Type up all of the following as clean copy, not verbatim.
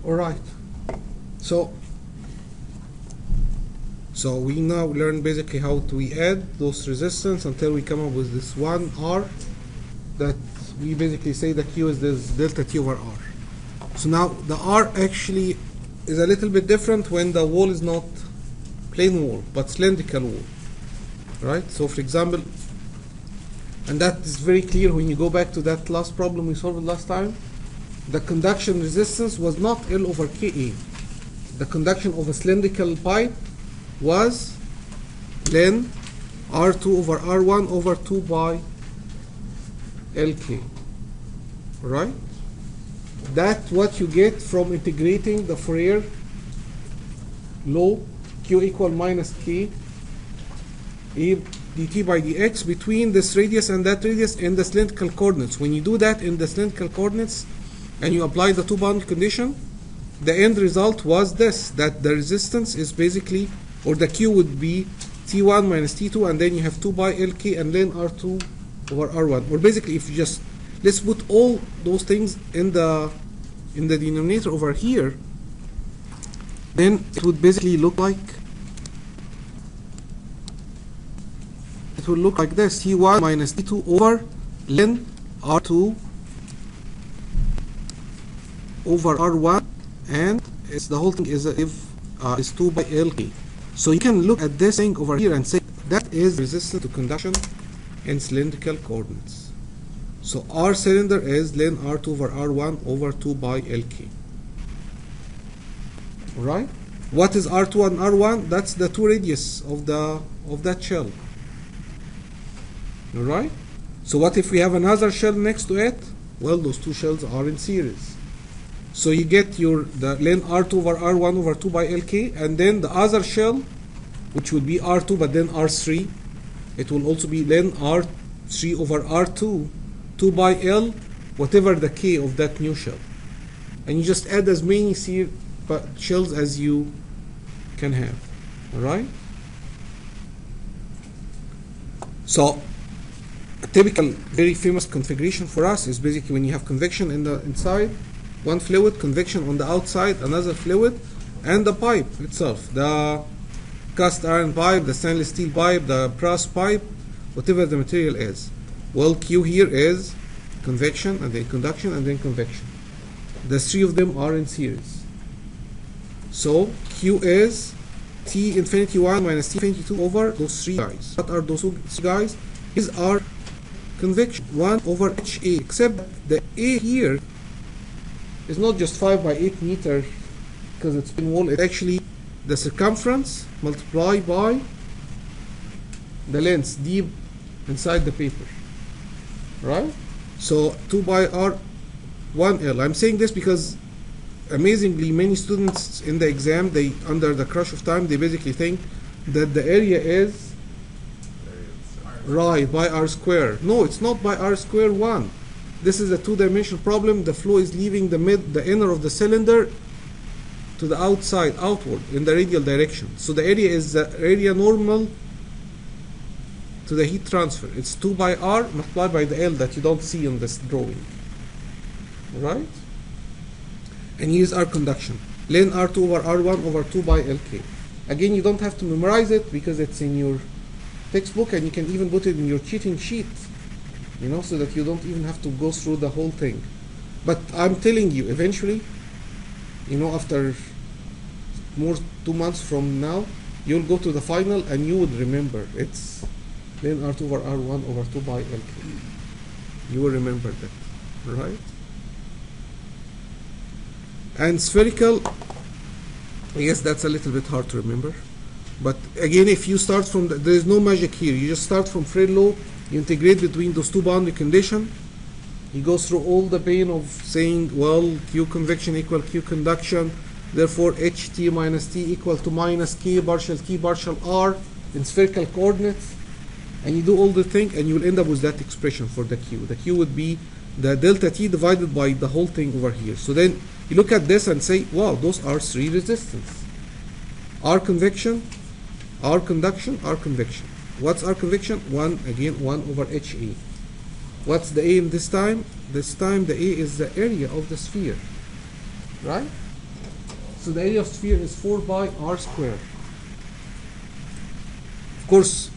All right. So we now learn basically how we add those resistance until we come up with this one R that we basically say the Q is this delta T over R. So now the R actually is a little bit different when the wall is not plain wall but cylindrical wall, right? So for example, and that is very clear when you go back to that last problem we solved last time, the conduction resistance was not L over Ka. The conduction of a cylindrical pipe was ln R2 over R1 over 2 by Lk, right? That's what you get from integrating the Fourier law Q equal minus K A dt by dx between this radius and that radius in the cylindrical coordinates. When you do that in the cylindrical coordinates and you apply the two boundary condition, the end result was this, that the resistance is basically, or the Q would be T1 minus T2, and then you have 2 by Lk and then R2 over R1. Or basically, if you just, let's put all those things in the denominator over here, then it would basically look like, it will look like this, T1 minus T2 over ln R2 over R1, and it's the whole thing is is 2 by Lk. So you can look at this thing over here and say that is resistance to conduction in cylindrical coordinates. So R cylinder is ln R2 over R1 over 2 by Lk. Right? What is R2 and R1? That's the two radius of that shell. Alright? So what if we have another shell next to it? Well, those two shells are in series. So you get the ln R2 over R1 over 2 by Lk, and then the other shell, which would be R2 but then R3, it will also be ln R3 over R2, 2 by L, whatever the K of that new shell. And you just add as many shells as you can have. Alright? So a typical, very famous configuration for us is basically when you have convection in the inside, one fluid, convection on the outside, another fluid, and the pipe itself, the cast iron pipe, the stainless steel pipe, the brass pipe, whatever the material is. Well, Q here is convection and then conduction and then convection. The three of them are in series. So Q is T infinity 1 minus T infinity 2 over those three guys. What are those three guys? These are convection 1 over HA, except the A here is not just 5 by 8 meter because it's thin wall. It's actually the circumference multiplied by the length deep inside the paper, right? So 2 by R1L. I'm saying this because amazingly many students in the exam, they under the crush of time, they basically think that the area is right by R square. No, it's not by R square 1. This is a two-dimensional problem. The flow is leaving the inner of the cylinder to the outside, outward, in the radial direction. So the area is the area normal to the heat transfer. It's 2 by R multiplied by the L that you don't see on this drawing. Right? And here's our conduction. Ln R2 over R1 over 2 by Lk. Again, you don't have to memorize it because it's in your textbook, and you can even put it in your cheating sheet, you know, so that you don't even have to go through the whole thing. But I'm telling you, eventually, you know, after 2 months from now, you'll go to the final and you would remember it's ln R2 over R1 over 2 by Lk. You will remember that, right? And spherical, I guess that's a little bit hard to remember. But again, if you start from, there is no magic here. You just start from Fourier law, you integrate between those two boundary conditions. You go through all the pain of saying, well, Q convection equal Q conduction, therefore HT minus T equal to minus K partial T partial R in spherical coordinates. And you do all the thing, and you will end up with that expression for the Q. The Q would be the delta T divided by the whole thing over here. So then you look at this and say, wow, those are three resistance. R convection, R conduction, R convection. What's R convection? 1 over HA. What's the A in this time? This time the A is the area of the sphere, right? So the area of sphere is 4 pi r square. Of course,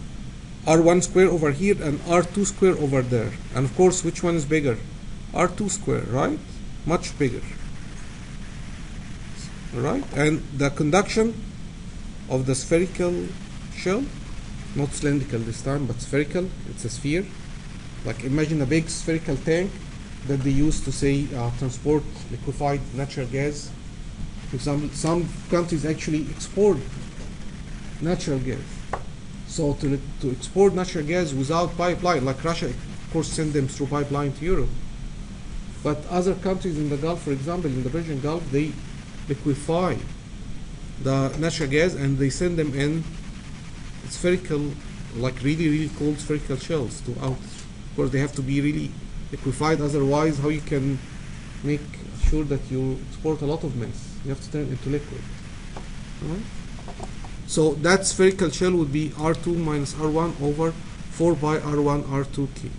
r1 square over here and r2 square over there. And of course, which one is bigger? r2 square, right? Much bigger. Right? And the conduction of the spherical shell, not cylindrical this time, but spherical, it's a sphere. Like imagine a big spherical tank that they use to say transport liquefied natural gas. For example, some countries actually export natural gas. So to export natural gas without pipeline, like Russia, of course, send them through pipeline to Europe. But other countries in the Gulf, for example, in the Persian Gulf, they liquefy the natural gas and they send them in spherical, like really, really cold spherical shells to out. Of course, they have to be really liquefied, otherwise how you can make sure that you export a lot of mess? You have to turn it into liquid. Right? So that spherical shell would be R2 minus R1 over 4 pi R1 R2K.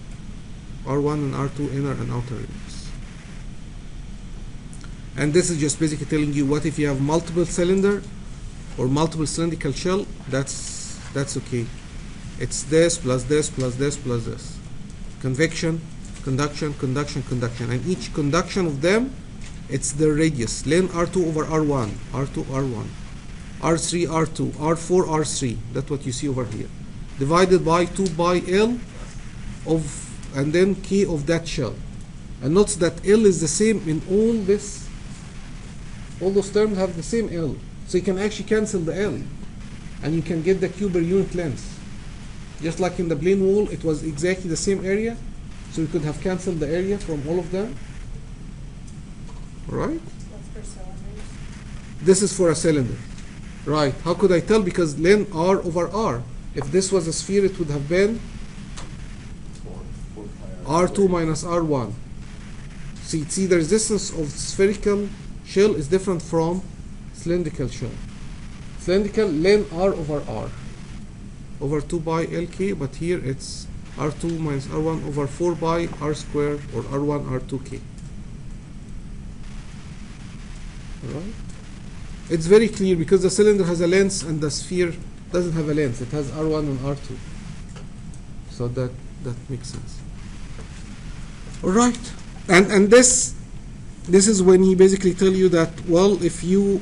R1 and R2 inner and outer rings. And this is just basically telling you what if you have multiple cylinder or multiple cylindrical shell, that's okay. It's this plus this plus this plus this. Convection, conduction, conduction, conduction. And each conduction of them, it's the radius. Ln R2 over R1, R2, R1. R3, R2, R4, R3. That's what you see over here. Divided by 2 pi L of, and then K of that shell. And notice that L is the same in all this. All those terms have the same L. So you can actually cancel the L. And you can get the Q per unit length. Just like in the plane wall, it was exactly the same area. So we could have canceled the area from all of them. Right? That's for cylinders. This is for a cylinder. Right. How could I tell? Because ln R over R. If this was a sphere, it would have been R2 minus R1. See, the resistance of spherical shell is different from cylindrical shell. Cylindrical ln R over R over 2 pi LK, but here it's R2 minus R1 over 4 pi R square or R1 R2K. Alright? It's very clear because the cylinder has a length and the sphere doesn't have a length. It has R1 and R2. So that makes sense. Alright. And this is when he basically tell you that, well, if you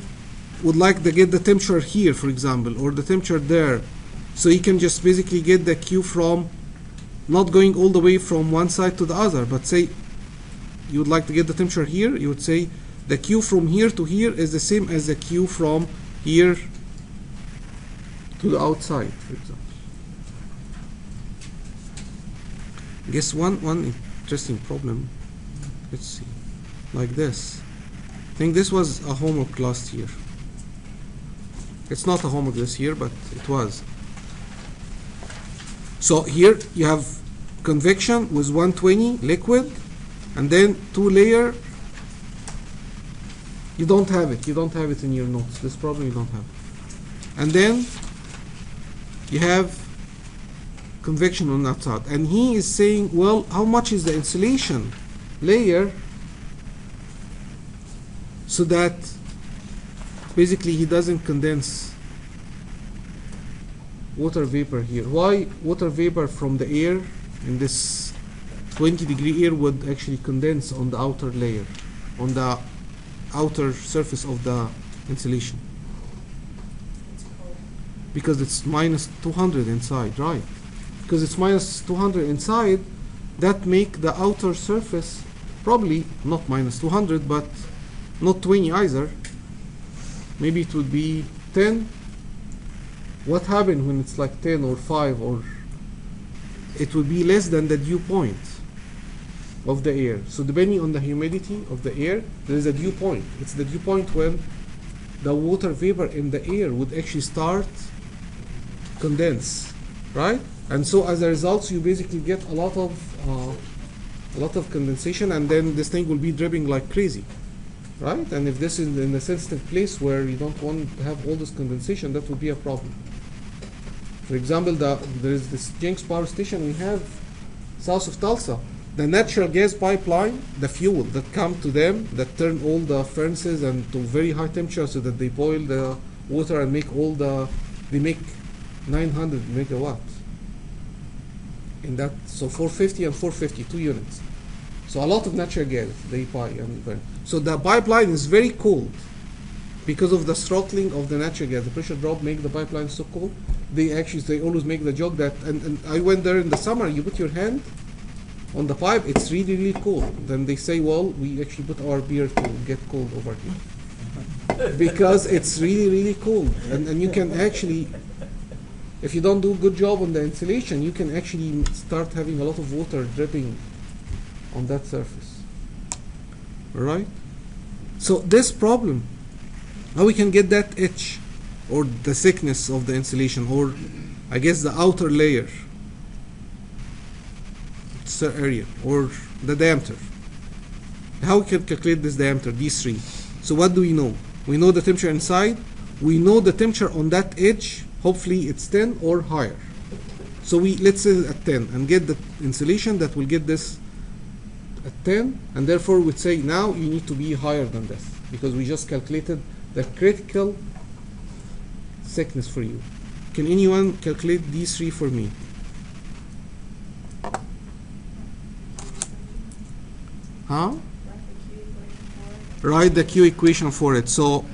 would like to get the temperature here, for example, or the temperature there, so you can just basically get the Q from not going all the way from one side to the other, but say you would like to get the temperature here, you would say the Q from here to here is the same as the Q from here to the outside, for example. Guess one interesting problem. Let's see. Like this. I think this was a homework last year. It's not a homework this year, but it was. So here you have convection with 120 liquid, and then 2 layer. You don't have it. You don't have it in your notes. This problem you don't have. And then you have convection on the outside. And he is saying, well, how much is the insulation layer so that basically he doesn't condense water vapor here. Why water vapor from the air in this 20-degree air would actually condense on the outer layer, on the outer surface of the insulation? It's cold. Because it's minus 200 inside, right? Because it's minus 200 inside, that make the outer surface probably not minus 200, but not 20 either. Maybe it would be 10. What happened when it's like 10 or 5, or it would be less than the dew point of the air. So depending on the humidity of the air, there is a dew point. It's the dew point when the water vapor in the air would actually start condense, right? And so as a result, you basically get a lot of condensation, and then this thing will be dripping like crazy, right? And if this is in a sensitive place where you don't want to have all this condensation, that would be a problem. For example, there is this Jenks power station we have south of Tulsa. the natural gas pipeline, the fuel that come to them, that turn all the furnaces and to very high temperature so that they boil the water and make they make 900 megawatts. In that, so 450 and 450, 2 units. So a lot of natural gas they buy and burn. So the pipeline is very cold because of the throttling of the natural gas. The pressure drop make the pipeline so cold. They always make the joke that, and I went there in the summer, you put your hand on the pipe, it's really, really cold. Then they say, well, we actually put our beer to get cold over here. Because it's really, really cold. And you can actually, if you don't do a good job on the insulation, you can actually start having a lot of water dripping on that surface. Alright? So this problem, how we can get that edge or the thickness of the insulation, or I guess the outer layer area, or the diameter. How we can calculate this diameter, D3? So what do we know? We know the temperature inside. We know the temperature on that edge. Hopefully it's 10 or higher. So let's say at 10 and get the insulation that will get this at 10, and therefore we'd say now you need to be higher than this because we just calculated the critical thickness for you. Can anyone calculate D3 for me? Huh? Write the Q equation for it. So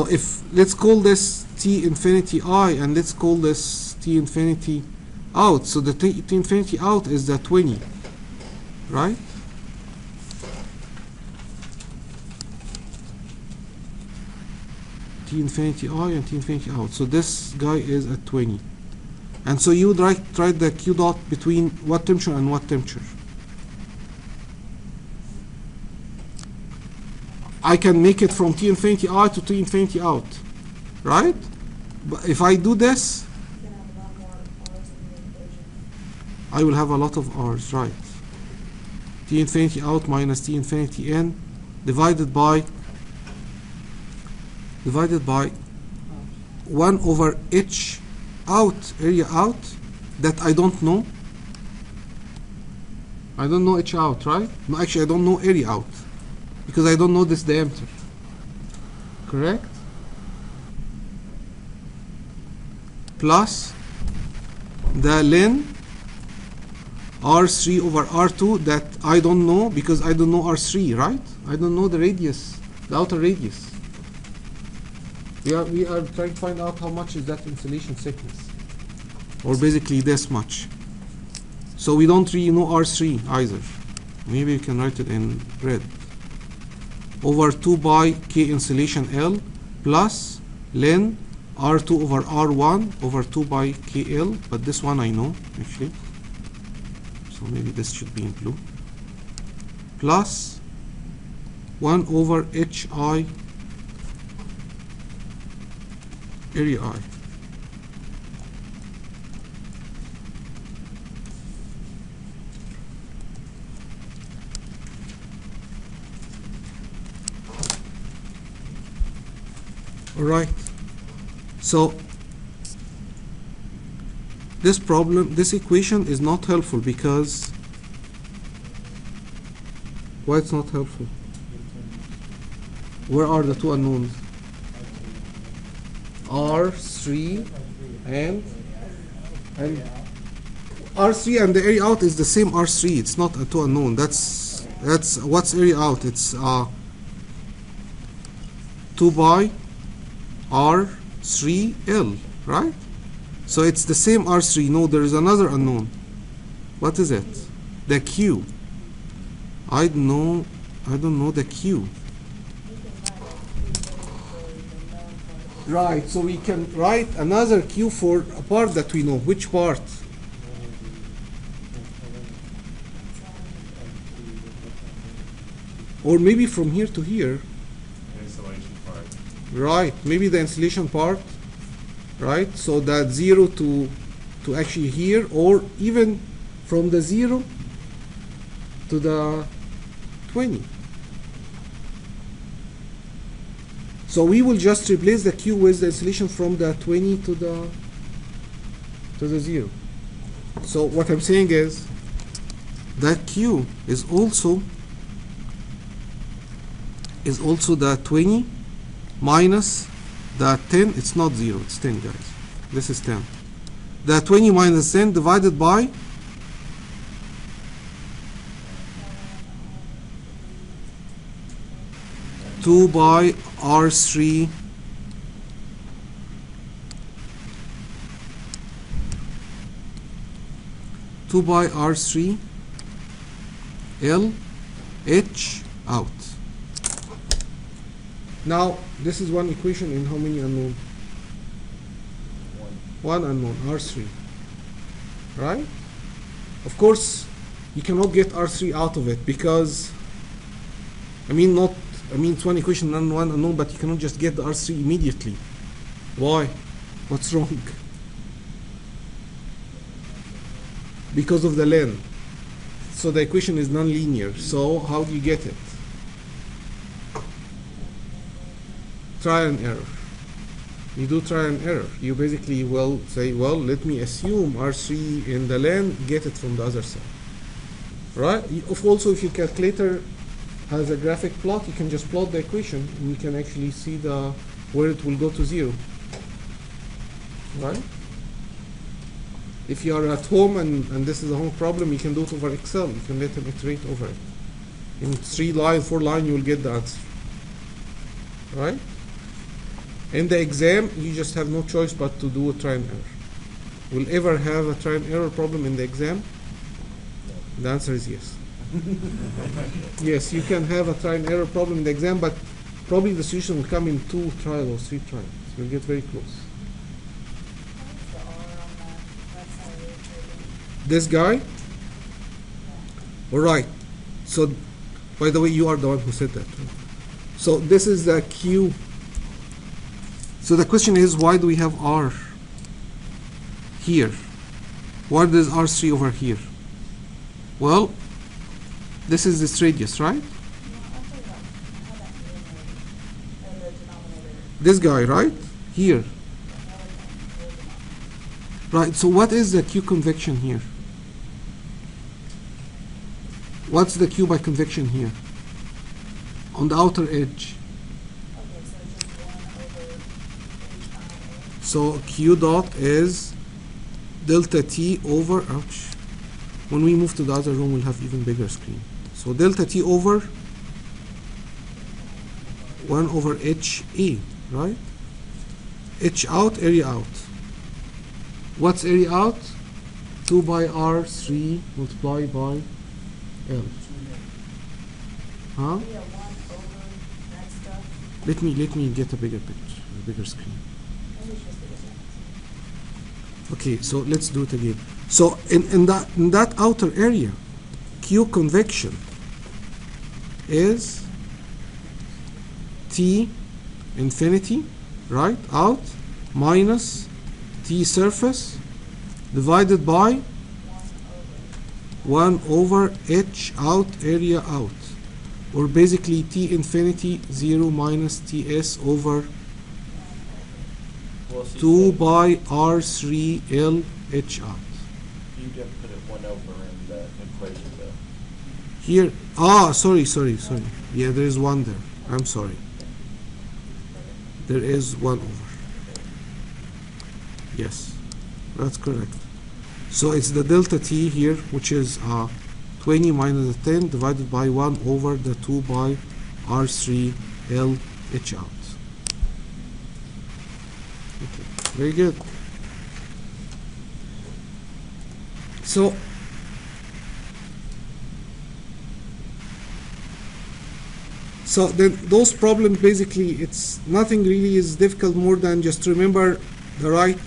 if let's call this T infinity I and let's call this T infinity out. So the T infinity out is the 20, right? T infinity I and T infinity out. So this guy is at 20. And so you would write the Q dot between what temperature and what temperature? I can make it from T infinity I to T infinity out, right? But if I do this, I will have a lot of R's, right? T infinity out minus T infinity in divided by 1 over H out, area out, that I don't know. I don't know H out, right? No, actually I don't know area out, because I don't know this diameter. Correct? Plus the ln R3 over R2 that I don't know because I don't know R3, right? I don't know the radius, the outer radius. We are trying to find out how much is that insulation thickness, or basically this much. So we don't really know R3 either. Maybe you can write it in red. Over 2 by K insulation L plus ln R2 over R1 over 2 by KL, but this one I know actually. So maybe this should be in blue. Plus 1 over HI area I. Alright, so this equation is not helpful because, why it's not helpful? Where are the two unknowns? R3 and R3 and the area out is the same R3. It's not a two unknown. That's what's area out. It's 2 by R3L, right? So it's the same R3. No, there is another unknown. What is it? The Q. I don't know the Q. Right, so we can write another Q for a part that we know. Which part? Or maybe from here to here. Insulation part. Right, maybe the insulation part. Right, so that 0 to actually here, or even from the 0 to the 20. So we will just replace the Q with the insulation from the 20 to the 0. So what I'm saying is, that Q is also the 20 minus the 10. It's not 0, it's 10, guys. This is 10. The 20 minus 10 divided by 2 by R3 2 by R3 L H out. Now this is one equation in how many unknown? One unknown, R3. Right? Of course you cannot get R3 out of it because it's one equation and one unknown, but you cannot just get the R3 immediately. Why? What's wrong? Because of the len. So the equation is non-linear. So how do you get it? Trial and error. You do trial and error. You basically will say, well, let me assume R3 in the len, get it from the other side. Right? Also, if your calculator has a graphic plot, you can just plot the equation and you can actually see where it will go to 0. Right? If you are at home and this is a home problem, you can do it over Excel. You can let them iterate over it. In 3 line, 4 line, you will get the answer. Right? In the exam, you just have no choice but to do a try and error. Will ever have a try and error problem in the exam? The answer is yes. Yes, you can have a try and error problem in the exam, but probably the solution will come in 2 trials or 3 trials. You'll get very close. This guy? Alright. So, by the way, you are the one who said that. Right? So, this is the Q. So, the question is, why do we have R here? Why does R3 over here? Well, this is this radius, right? This guy, right? Here. Right, so what is the Q convection here? What's the Q by convection here? On the outer edge. So Q dot is delta T over, ouch. When we move to the other room, we'll have even bigger screen. So delta T over 1 over HA, right? H out, area out. What's area out? 2 by R3 multiplied by L. Huh? Let me get a bigger picture, a bigger screen. Okay, so let's do it again. So in that outer area, Q convection is T infinity, right, out, minus T surface divided by 1 over H out, area out, or basically T infinity 0 minus Ts over 2 by R3 L H out. You didn't put it 1 over in the equation though. Here, sorry. Yeah, there is 1 there. I'm sorry. There is 1 over. Yes, that's correct. So it's the delta T here, which is 20 minus 10 divided by 1 over the 2 by R3 L H out. Okay, very good. So then those problems, basically it's nothing really is difficult more than just remember the right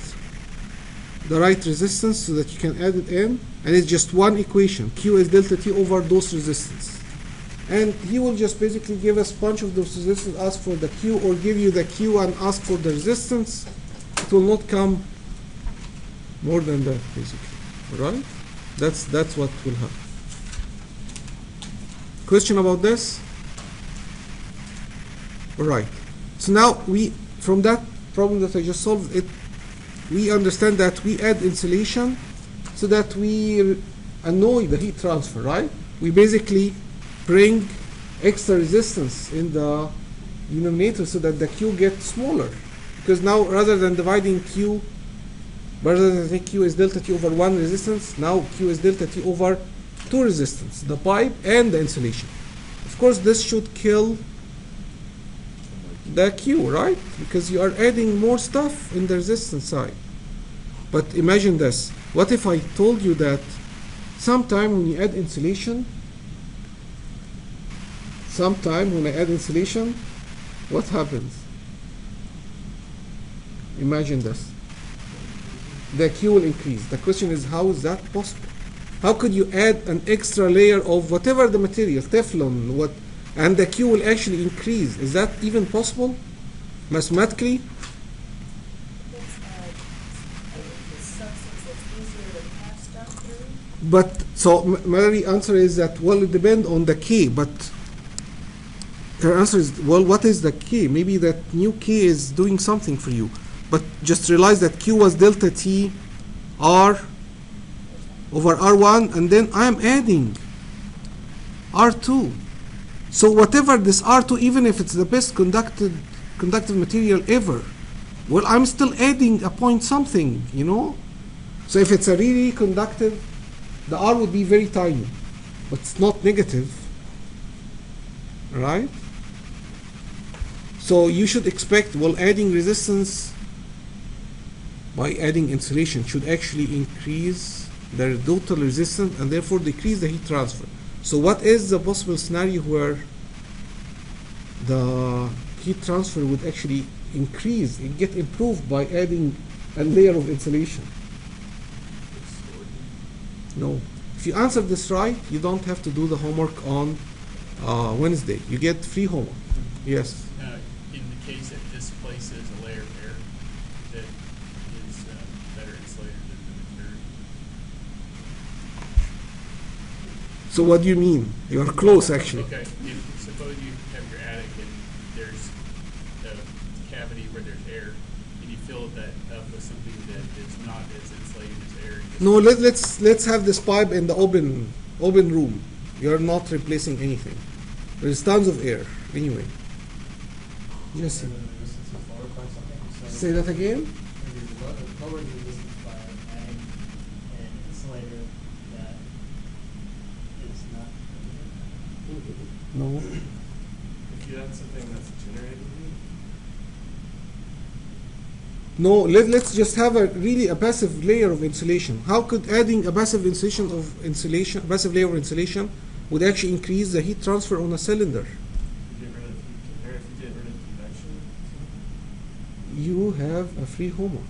resistance so that you can add it in, and it's just one equation. Q is delta T over those resistance, and he will just basically give us a bunch of those resistance, ask for the Q, or give you the Q and ask for the resistance. It will not come more than that, basically. Alright? That's what will happen. Question about this? Alright. So now from that problem that I just solved, we understand that we add insulation so that we annoy the heat transfer, right? We basically bring extra resistance in the denominator so that the Q gets smaller. Because now, rather than dividing Q, rather than say Q is delta T over 1 resistance, now Q is delta T over 2 resistance, the pipe and the insulation. Of course, this should kill the Q, right? Because you are adding more stuff in the resistance side. But imagine this. What if I told you that sometime when you add insulation, what happens? Imagine this. The Q will increase. The question is, how is that possible? How could you add an extra layer of whatever the material, Teflon, and the Q will actually increase? Is that even possible mathematically? It's a substance that's easier to pass stuff through. But so Mallory's answer is that, well, it depends on the K, but her answer is, well, what is the K? Maybe that new K is doing something for you. But just realize that Q was delta T R over R1, and then I'm adding R2. So whatever this R2, even if it's the best conductive material ever, well, I'm still adding a point something, you know? So if it's a really conductive, the R would be very tiny, but it's not negative, right? So you should expect, well, adding resistance by adding insulation should actually increase the total resistance and therefore decrease the heat transfer. So what is the possible scenario where the heat transfer would actually increase and get improved by adding a layer of insulation? No. If you answer this right, you don't have to do the homework on Wednesday. You get free homework. Yes. In the case that displaces a layer of air that is better insulated than the material. So what do you mean? You are close, actually. Okay, if suppose you have your attic and there's a cavity where there's air, and you fill that up with something that is not as insulating as air. No, let's have this pipe in the open room. You're not replacing anything. There's tons of air anyway. Yes. Say that again. Lower the resistance by adding an insulator that is not. No. If you add something that's generated heat, No, let's just have a passive layer of insulation. How could adding a passive layer of insulation would actually increase the heat transfer on a cylinder? you get rid of heat, or if you get rid of convection. You have a free homework.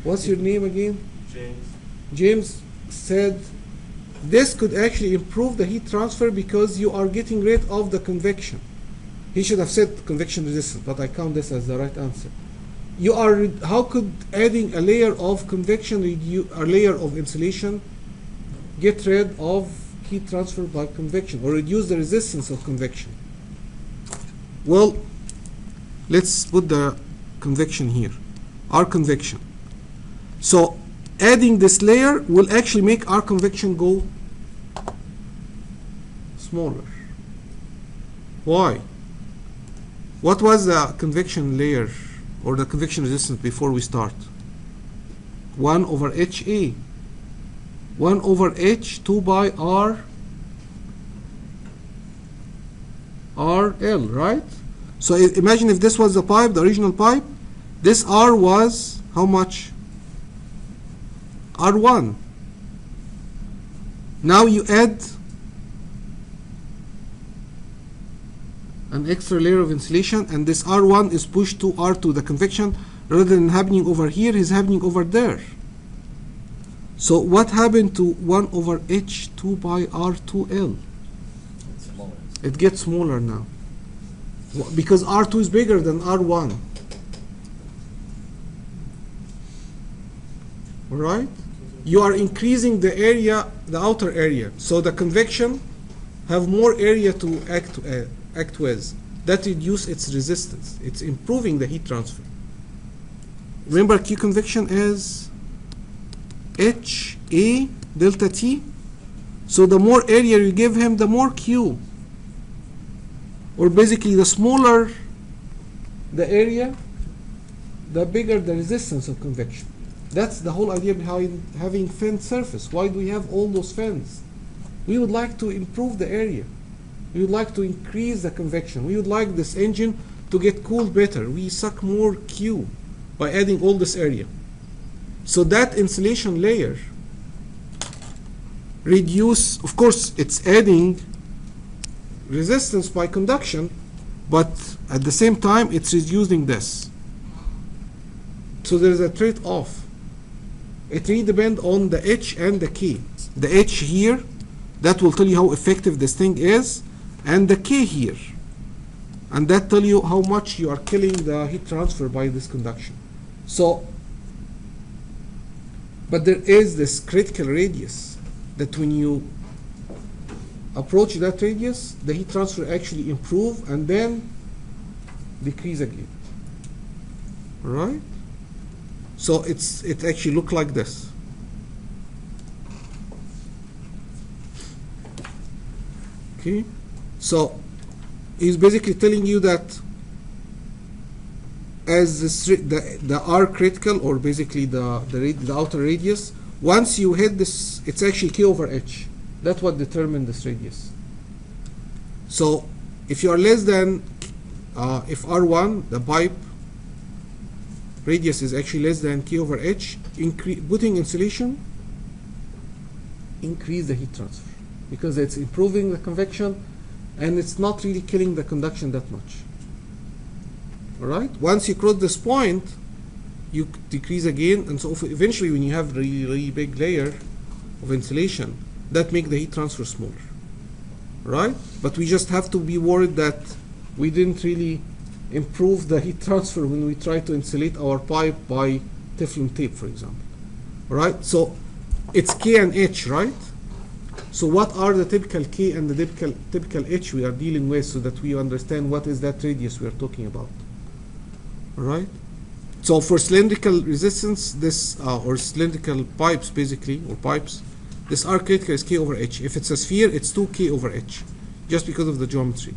What's your name again? James. James said this could actually improve the heat transfer because you are getting rid of the convection. He should have said convection resistance, but I count this as the right answer. How could adding a layer of convection, a layer of insulation, get rid of heat transfer by convection or reduce the resistance of convection? Well, let's put the convection here, our convection. So adding this layer will actually make our convection go smaller. Why? What was the convection layer or the convection resistance before we start? 1 over HA. 1 over H, 2 by R, RL, right? So imagine if this was the pipe, the original pipe, this R was how much? R1. Now you add an extra layer of insulation, and this R1 is pushed to R2. The convection, rather than happening over here, is happening over there. So what happened to 1 over H2 by R2L? It's smaller. It gets smaller now. Because R2 is bigger than R1. All right? You are increasing the area, the outer area. So the convection have more area to act with. That reduces its resistance. It's improving the heat transfer. Remember, Q convection is HA delta T. So the more area you give him, the more Q. Or basically, the smaller the area, the bigger the resistance of convection. That's the whole idea behind having fin surface. Why do we have all those fins? We would like to improve the area. We would like to increase the convection. We would like this engine to get cooled better. We suck more Q by adding all this area. So that insulation layer reduce, of course, it's adding resistance by conduction, but at the same time, it's reducing this. So there is a trade-off. It really depends on the H and the K. The H here, that will tell you how effective this thing is, and the K here. And that tell you how much you are killing the heat transfer by this conduction. So, but there is this critical radius that when you approach that radius, the heat transfer actually improve and then decrease again. All right? So it actually look like this. Okay? So he's basically telling you that as the R critical, or basically the outer radius, once you hit this, it's actually K over H. That's what determines this radius. So if you are less than, if R1, the pipe radius is actually less than K over H, putting insulation increase the heat transfer because it's improving the convection and it's not really killing the conduction that much. All right. Once you cross this point, you decrease again, and so eventually, when you have really, really big layer of insulation, that make the heat transfer smaller. Right. But we just have to be worried that we didn't really improve the heat transfer when we try to insulate our pipe by Teflon tape, for example. All right. So it's K and H, right? So what are the typical K and the typical H we are dealing with, so that we understand what is that radius we are talking about? All right. So for cylindrical resistance, this or cylindrical pipes basically, or pipes, this R critical is K over H. If it's a sphere, it's 2K over H, just because of the geometry.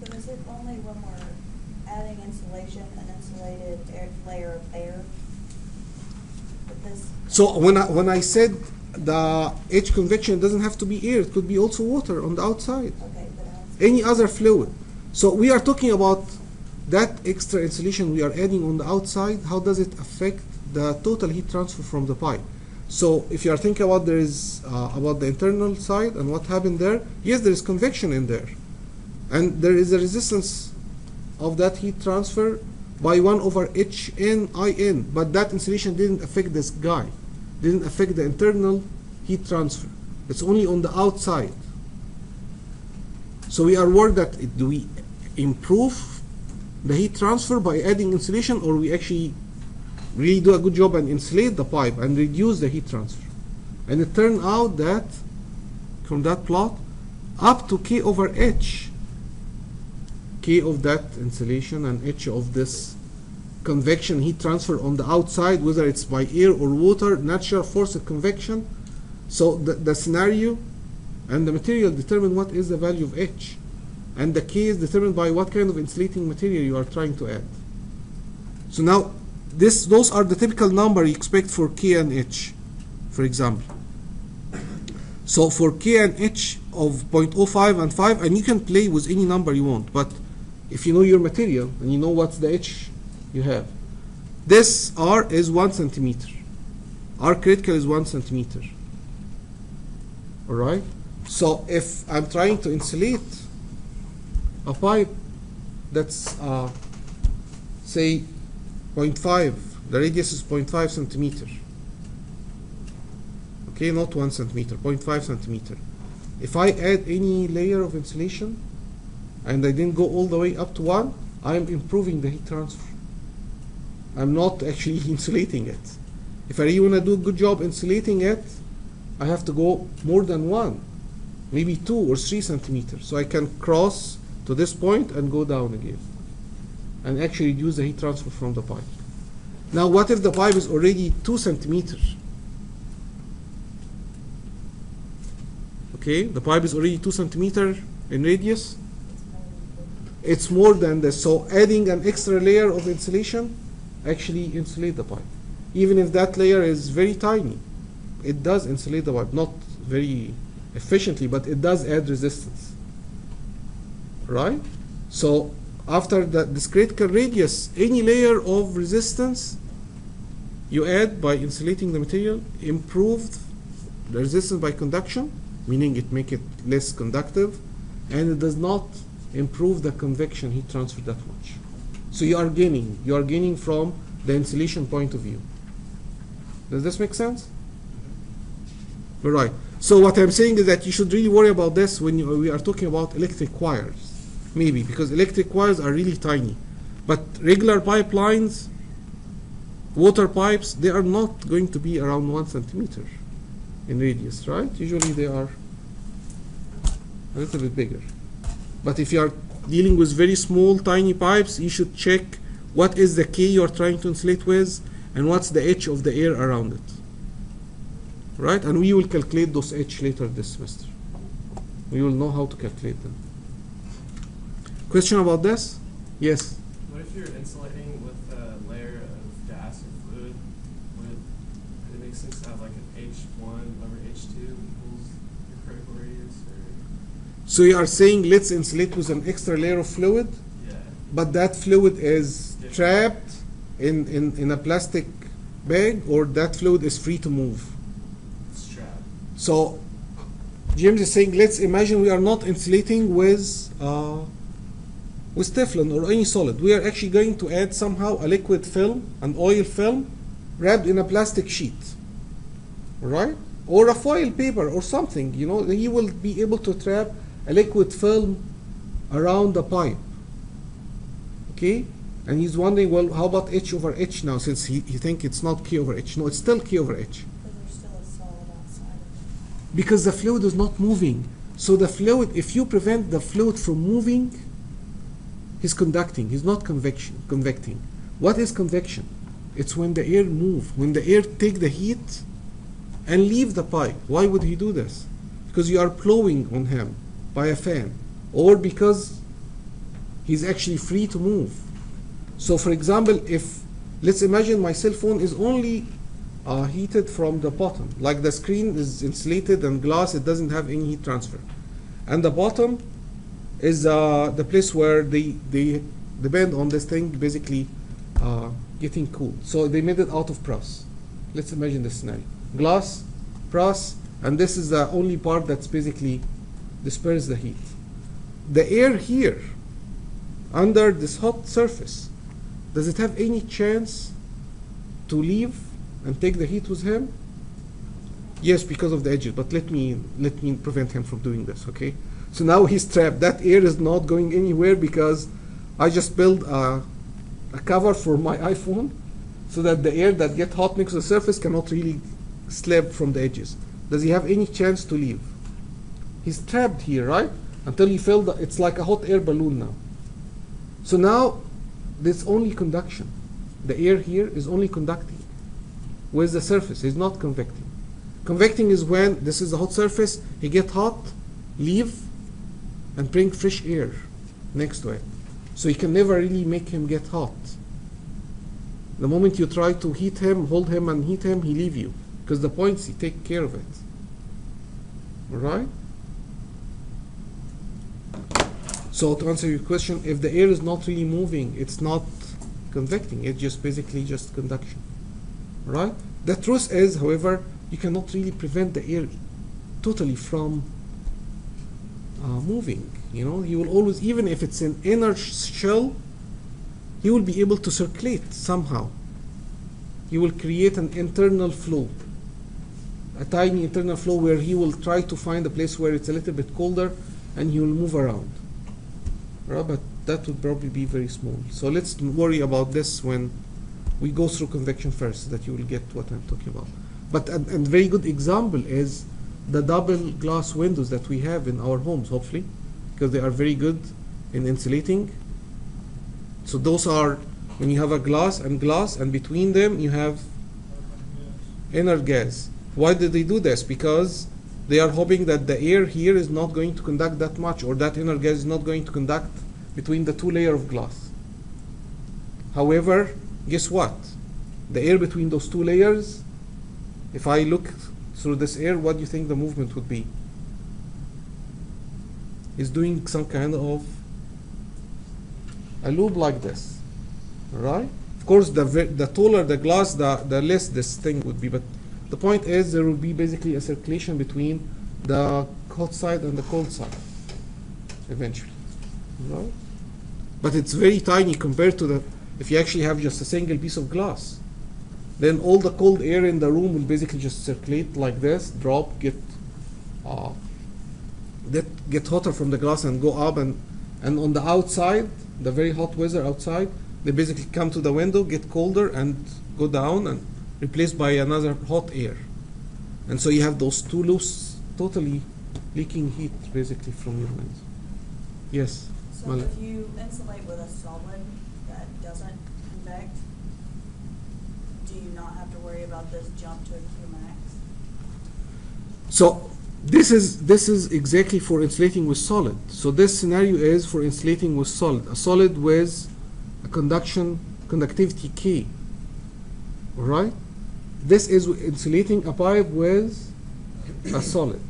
So is it only when we're adding insulation, an insulated layer of air? With this? So when I said the H convection, doesn't have to be air; it could be also water on the outside. Okay, but Any other fluid. So we are talking about that extra insulation we are adding on the outside. How does it affect the total heat transfer from the pipe? So if you are thinking about about the internal side and what happened there, yes, there is convection in there, and there is a resistance of that heat transfer by 1 over HNIN, but that insulation didn't affect this guy, didn't affect the internal heat transfer. It's only on the outside. So we are worried that do we improve the heat transfer by adding insulation, or we actually really do a good job and insulate the pipe and reduce the heat transfer? And it turned out that from that plot, up to K over H, K of that insulation and H of this convection heat transfer on the outside, whether it's by air or water, natural forced convection. So the scenario and the material determine what is the value of H. And the K is determined by what kind of insulating material you are trying to add. So now, those are the typical number you expect for K and H, for example. So for K and H of 0.05 and 5, and you can play with any number you want, but if you know your material and you know what's the H you have, this R is 1 centimeter. R critical is 1 centimeter. All right? So if I'm trying to insulate a pipe that's say 0.5, the radius is 0.5 centimeter. Okay, not 1 centimeter, 0.5 centimeter. If I add any layer of insulation and I didn't go all the way up to 1, I'm improving the heat transfer. I'm not actually insulating it. If I really want to do a good job insulating it, I have to go more than 1, maybe 2 or 3 centimeters. So I can cross to this point and go down again and actually reduce the heat transfer from the pipe. Now what if the pipe is already 2 centimeters? Okay, the pipe is already 2 centimeter in radius. It's more than this. So adding an extra layer of insulation actually insulate the pipe. Even if that layer is very tiny, it does insulate the pipe. Not very efficiently, but it does add resistance. Right? So after this critical radius, any layer of resistance you add by insulating the material improved the resistance by conduction, meaning it make it less conductive, and it does not improve the convection heat transfer that much. So you are gaining from the insulation point of view. Does this make sense? All right. So what I'm saying is that you should really worry about this when we are talking about electric wires. Maybe, because electric wires are really tiny. But regular pipelines, water pipes, they are not going to be around 1 centimeter in radius, right? Usually they are a little bit bigger. But if you are dealing with very small, tiny pipes, you should check what is the K you are trying to insulate with and what's the H of the air around it. Right? And we will calculate those H later this semester. We will know how to calculate them. Question about this? Yes? What if you're insulating with a layer of gas or fluid? Would it make sense to have like an H1 over H2 equals your critical radius? Or? So you are saying let's insulate with an extra layer of fluid, Yeah. but that fluid is trapped in a plastic bag, or that fluid is free to move. It's trapped. So James is saying let's imagine we are not insulating with Teflon or any solid. We are actually going to add somehow a liquid film, an oil film, wrapped in a plastic sheet, right? Or a foil paper or something. You know, he will be able to trap a liquid film around the pipe. Okay? And he's wondering, well, how about H over H now, since he thinks it's not K over H. No, it's still K over H. Because there's still a solid outside of it. Because the fluid is not moving. So the fluid, if you prevent the fluid from moving, he's conducting, he's not convecting. What is convection? It's when the air moves, when the air take the heat and leave the pipe. Why would he do this? Because you are blowing on him by a fan, or because he's actually free to move. So for example, if, let's imagine my cell phone is only heated from the bottom, like the screen is insulated and glass, it doesn't have any heat transfer. And the bottom is the place where they bend on this thing, basically getting cooled. So they made it out of brass. Let's imagine this scenario. Glass, brass, and this is the only part that's basically disperses the heat. The air here, under this hot surface, does it have any chance to leave and take the heat with him? Yes, because of the edges, but let me prevent him from doing this, okay? So now he's trapped. That air is not going anywhere because I just built a cover for my iPhone so that the air that gets hot next to the surface cannot really slip from the edges. Does he have any chance to leave? He's trapped here, right? Until he filled it's like a hot air balloon now. So now there's only conduction. The air here is only conducting with the surface. It's not convecting. Convecting is when this is a hot surface, he get hot, leave, and bring fresh air next to it. So you can never really make him get hot. The moment you try to heat him, hold him and heat him, he leave you. Because the points, he take care of it. Alright? So to answer your question, if the air is not really moving, it's not convecting, it's just basically just conduction. Right? The truth is, however, you cannot really prevent the air totally from moving. You know, he will always, even if it's an inner shell, he will be able to circulate somehow. He will create an internal flow, a tiny internal flow where he will try to find a place where it's a little bit colder and he will move around. Right? But that would probably be very small. So let's worry about this when we go through convection first, so that you will get what I'm talking about. But a very good example is the double glass windows that we have in our homes, hopefully, because they are very good in insulating. So those are when you have a glass, and between them you have inner gas. Why did they do this? Because they are hoping that the air here is not going to conduct that much, or that inner gas is not going to conduct between the two layers of glass. However, guess what? The air between those two layers, if I look through this air, what do you think the movement would be? It's doing some kind of a loop like this, right? Of course, the taller the glass, the less this thing would be. But the point is, there will be basically a circulation between the hot side and the cold side, eventually, right? But it's very tiny compared to the, if you actually have just a single piece of glass. Then all the cold air in the room will basically just circulate like this, drop, get hotter from the glass and go up, and on the outside, the very hot weather outside, they basically come to the window, get colder, and go down and replaced by another hot air. And so you have those two loops totally leaking heat basically from your window. Yes? So Malik? if you insulate with a solid that doesn't convect, do you not have to worry about this jump to a Qmax? So this is exactly for insulating with solid. So this scenario is for insulating with solid. A solid with a conductivity K. All right? This is insulating a pipe with a solid.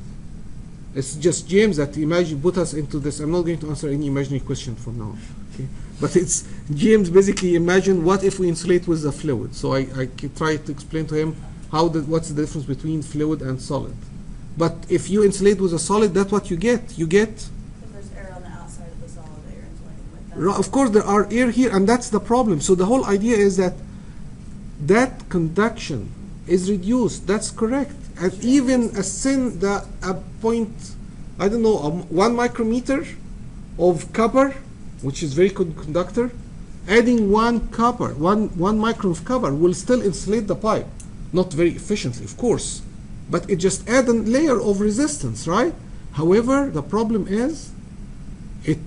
It's just James that put us into this. I'm not going to answer any imaginary question from now on. Okay? But it's James basically imagine what if we insulate with a fluid. So I try to explain to him what's the difference between fluid and solid. But if you insulate with a solid, that's what you get. You get. If there's air on the outside of the solid that you're insulating with. Of course, there are air here, and that's the problem. So the whole idea is that conduction is reduced. That's correct. And even a point, I don't know, 1 micrometer of copper, which is very good conductor, adding one micron of copper will still insulate the pipe. Not very efficiently, of course, but it just adds a layer of resistance, right? However, the problem is, it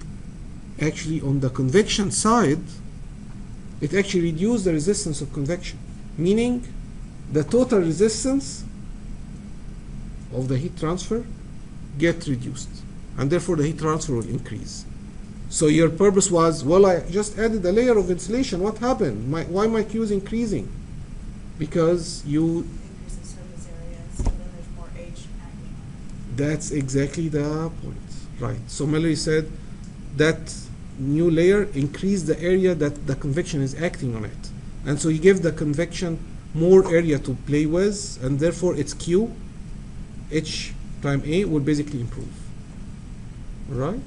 actually on the convection side, it actually reduces the resistance of convection, meaning the total resistance of the heat transfer get reduced, and therefore the heat transfer will increase. So your purpose was, well, I just added a layer of insulation. What happened? Why my Q is increasing? Because you. Increase the surface area, so then there's more H acting on That's exactly the point, right? So Mallory said that new layer increased the area that the convection is acting on it, and so you give the convection more area to play with, and therefore its Q, H prime A, will basically improve, right?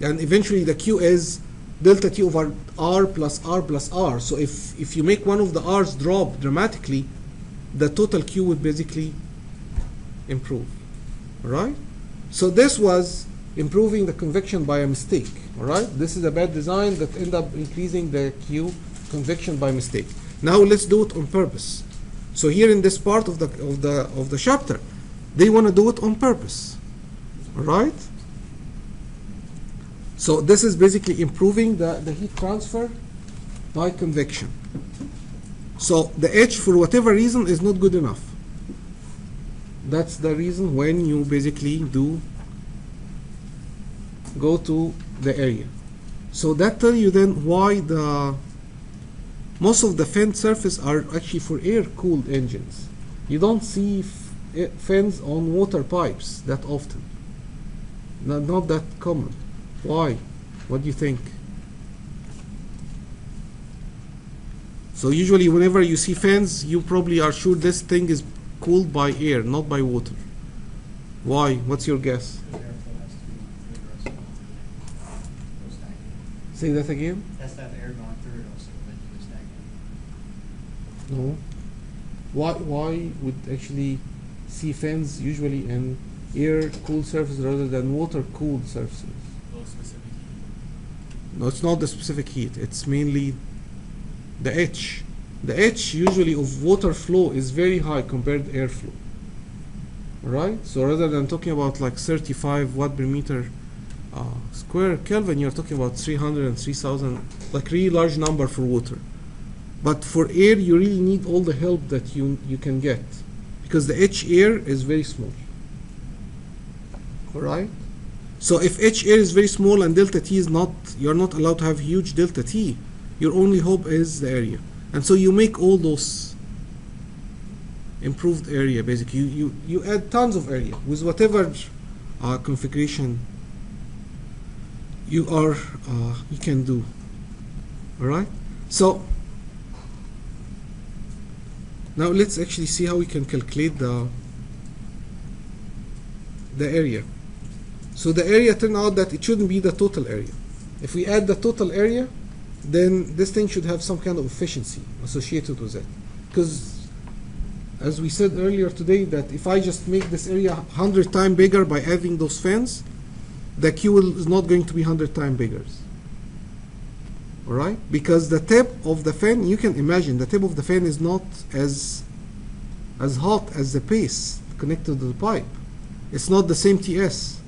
And eventually the Q is delta T over R plus R plus R. So if you make one of the R's drop dramatically, the total Q would basically improve, right? So this was improving the convection by a mistake, all right? This is a bad design that ended up increasing the Q convection by mistake. Now let's do it on purpose. So here in this part of the chapter, they want to do it on purpose, all right? So this is basically improving the heat transfer by convection. So the H, for whatever reason, is not good enough. That's the reason when you basically go to the area. So that tells you then why most of the fan surface are actually for air-cooled engines. You don't see fans on water pipes that often. Not that common. Why? What do you think? So usually whenever you see fans, you probably are sure this thing is cooled by air, not by water. Why? What's your guess? Say that again? That's that air going through it also eventually No. stagnating. Why would actually see fans usually in air-cooled surface rather than water-cooled surfaces? Specific heat. No, it's not the specific heat. It's mainly the H. The H usually of water flow is very high compared to airflow. Right? So rather than talking about like 35 watt per meter square Kelvin, you're talking about 300 and 3000, like really large number for water. But for air, you really need all the help that you can get, because the H air is very small. All right. So if H air is very small and delta T is not, you're not allowed to have huge delta T. Your only hope is the area, and so you make all those improved area. Basically, you add tons of area with whatever configuration you can do. All right. So now let's actually see how we can calculate the area. So the area turned out that it shouldn't be the total area. If we add the total area, then this thing should have some kind of efficiency associated with it. Because as we said earlier today, that if I just make this area 100 times bigger by adding those fans, the Q is not going to be 100 times bigger. All right? Because the tip of the fan, you can imagine, the tip of the fan is not as hot as the paste connected to the pipe. It's not the same TS.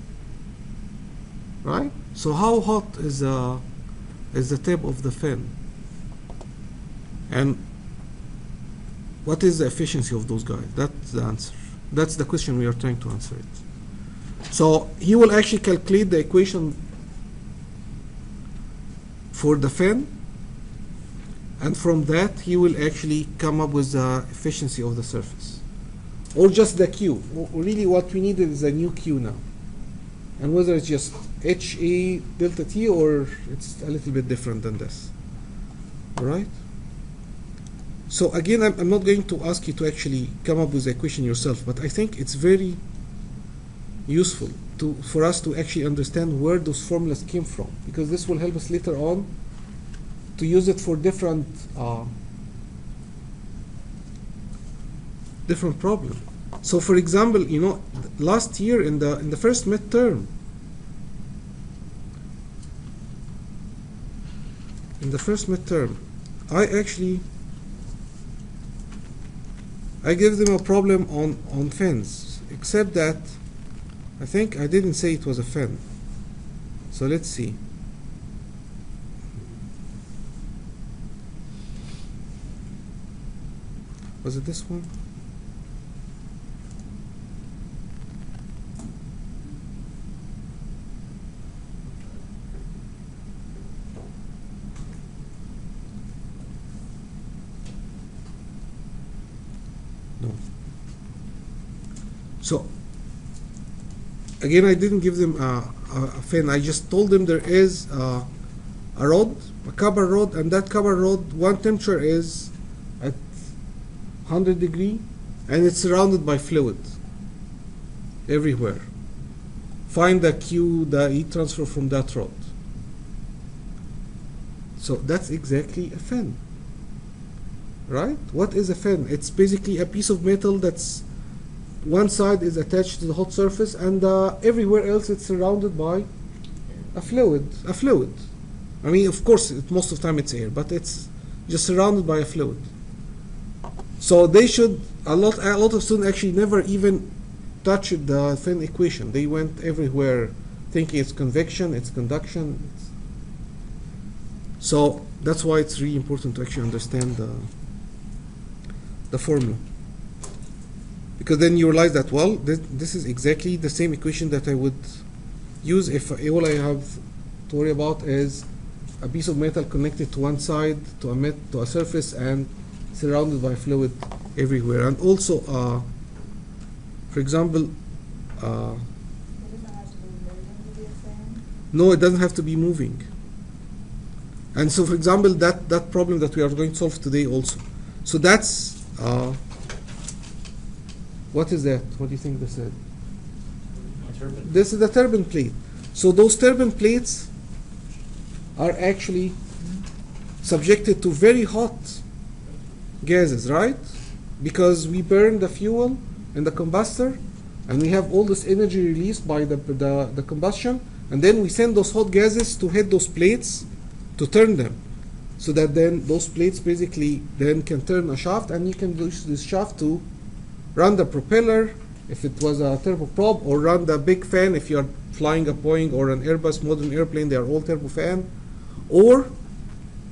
Right? So how hot is the tip of the fan? And what is the efficiency of those guys? That's the answer. That's the question we are trying to answer it. So he will actually calculate the equation for the fan, and from that he will actually come up with the efficiency of the surface, or just the Q. Really what we need is a new Q now, and whether it's just HA delta T or it's a little bit different than this. All right? So again, I'm not going to ask you to actually come up with the equation yourself, but I think it's very useful for us to actually understand where those formulas came from, because this will help us later on to use it for different problems. So for example, you know, last year in the first midterm, I gave them a problem on fans, except that I think I didn't say it was a fan. So let's see. Was it this one? No. So again, I didn't give them a fan. I just told them there is a rod, a copper rod, and that copper rod, one temperature is at 100 degree, and it's surrounded by fluid everywhere. Find the Q, the heat transfer from that rod. So that's exactly a fan, right? What is a fan? It's basically a piece of metal that's one side is attached to the hot surface, and everywhere else it's surrounded by a fluid. I mean, of course, most of the time it's air, but it's just surrounded by a fluid. So they should, a lot of students actually never even touched the fan equation. They went everywhere thinking it's convection, it's conduction. So that's why it's really important to actually understand the formula. Because then you realize that, well, this is exactly the same equation that I would use if all I have to worry about is a piece of metal connected to one side to a surface and surrounded by fluid everywhere. And also, for example, It doesn't have to be moving to be a fan. no, it doesn't have to be moving. And so, for example, that problem that we are going to solve today also. So that's, what is that? What do you think this is? This is the turbine plate. So those turbine plates are actually subjected to very hot gases, right? Because we burn the fuel in the combustor, and we have all this energy released by the combustion, and then we send those hot gases to hit those plates to turn them, so that then those plates basically then can turn a shaft, and you can use this shaft to run the propeller if it was a turboprop, or run the big fan if you're flying a Boeing or an Airbus modern airplane. They are all turbofan, or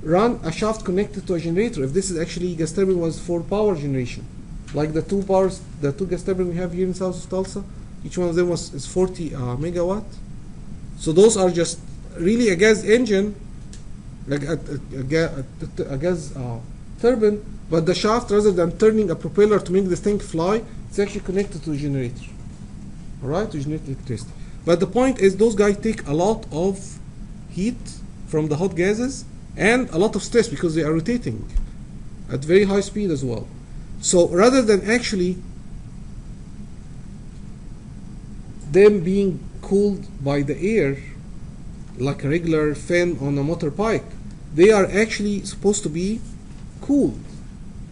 run a shaft connected to a generator if this is actually gas turbine was for power generation. like the two bars, the two gas turbines we have here in south of Tulsa, each one of them is 40 megawatt. So those are just really a gas engine, like a gas turbine, but the shaft, rather than turning a propeller to make this thing fly, it's actually connected to a generator, all right, to generate electricity. But the point is, those guys take a lot of heat from the hot gases and a lot of stress because they are rotating at very high speed as well. So rather than actually them being cooled by the air like a regular fan on a motor bike, they are actually supposed to be cooled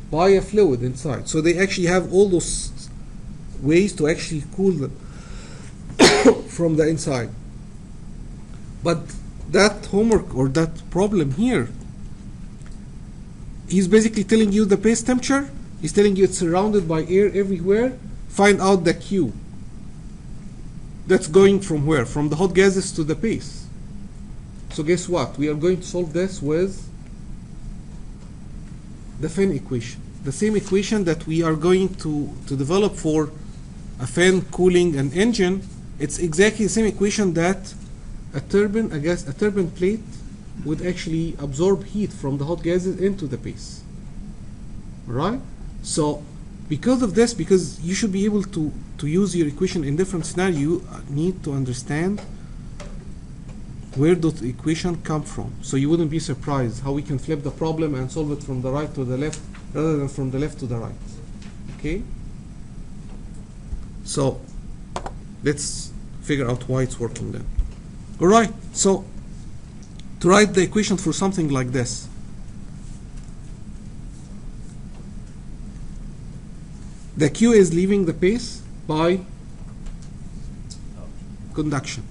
by a fluid inside. So they actually have all those ways to actually cool them from the inside. But that homework or that problem here, he's basically telling you the base temperature. He's telling you it's surrounded by air everywhere. Find out the Q. That's going from where? From the hot gases to the base. So guess what? We are going to solve this with the fan equation. The same equation that we are going to develop for a fan cooling an engine. It's exactly the same equation that a turbine, a turbine plate would actually absorb heat from the hot gases into the base. Right? So because of this, because you should be able to use your equation in different scenarios, you need to understand where those equations come from. So you wouldn't be surprised how we can flip the problem and solve it from the right to the left rather than from the left to the right. Okay? So let's figure out why it's working then. All right, so to write the equation for something like this, the Q is leaving the base by conduction,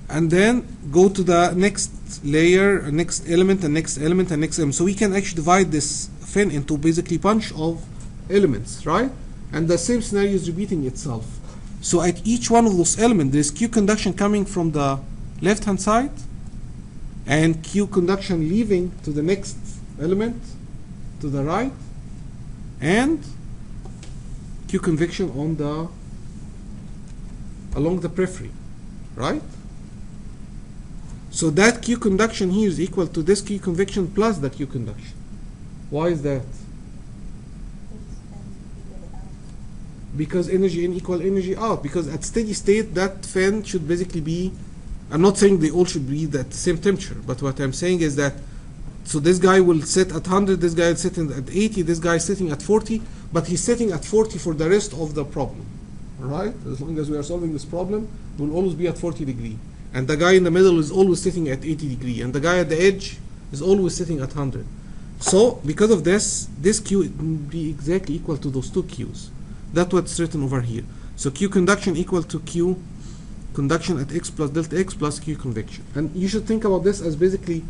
and then go to the next layer, next element, and next element, and next element. So we can actually divide this fan into basically bunch of elements, right? And the same scenario is repeating itself. So at each one of those elements, there's Q conduction coming from the left-hand side, and Q conduction leaving to the next element to the right, and Q convection on the along the periphery, right? So that Q conduction here is equal to this Q convection plus the Q conduction. Why is that? Because energy in equal energy out. Because at steady state, that fan should basically be, I'm not saying they all should be at the same temperature, but what I'm saying is that, so this guy will sit at 100, this guy is sitting at 80, this guy is sitting at 40, but he's sitting at 40 for the rest of the problem, right? As long as we are solving this problem, we'll always be at 40 degrees. And the guy in the middle is always sitting at 80 degrees, and the guy at the edge is always sitting at 100. So because of this, this Q will be exactly equal to those two Qs. That's what's written over here. So Q conduction equal to Q conduction at X plus delta X plus Q convection. And you should think about this as basically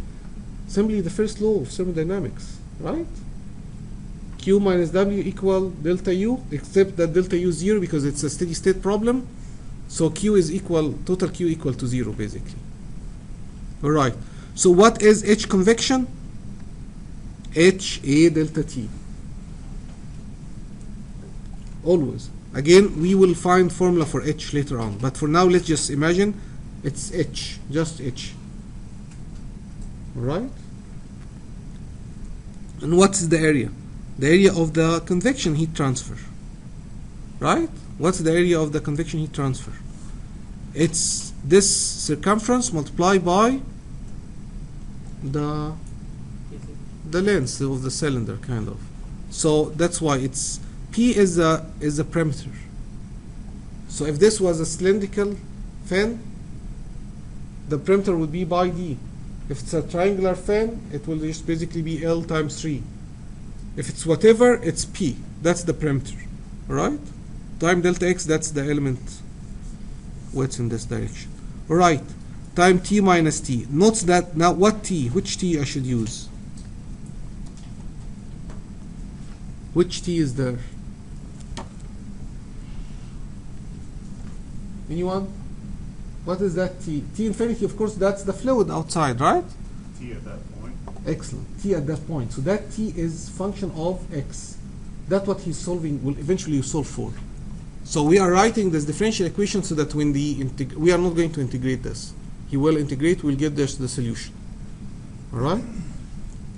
simply the first law of thermodynamics, right? Q minus W equal delta U, except that delta U is 0 because it's a steady state problem. So Q is equal, total Q equal to 0 basically. All right. So what is H convection? H A delta T. Always. Again, we will find formula for H later on, but for now let's just imagine it's H, just H. Right? And what's the area? The area of the convection heat transfer. Right? What's the area of the convection heat transfer? It's this circumference multiplied by the length of the cylinder, kind of. So that's why it's P is a parameter. So if this was a cylindrical fan, the parameter would be by D. If it's a triangular fan, it will just basically be L times 3. If it's whatever, it's P. That's the parameter, right? Time delta X, that's the element what's in this direction. All right, time T minus T. Note that now what T, which T I should use? Which T is there? Anyone? What is that T? T infinity, of course, that's the fluid outside, right? T at that point. Excellent. T at that point. So that T is function of X. That's what he's solving, will eventually solve for. So we are writing this differential equation so that when we are not going to integrate this. He will integrate, we'll get this the solution. All right?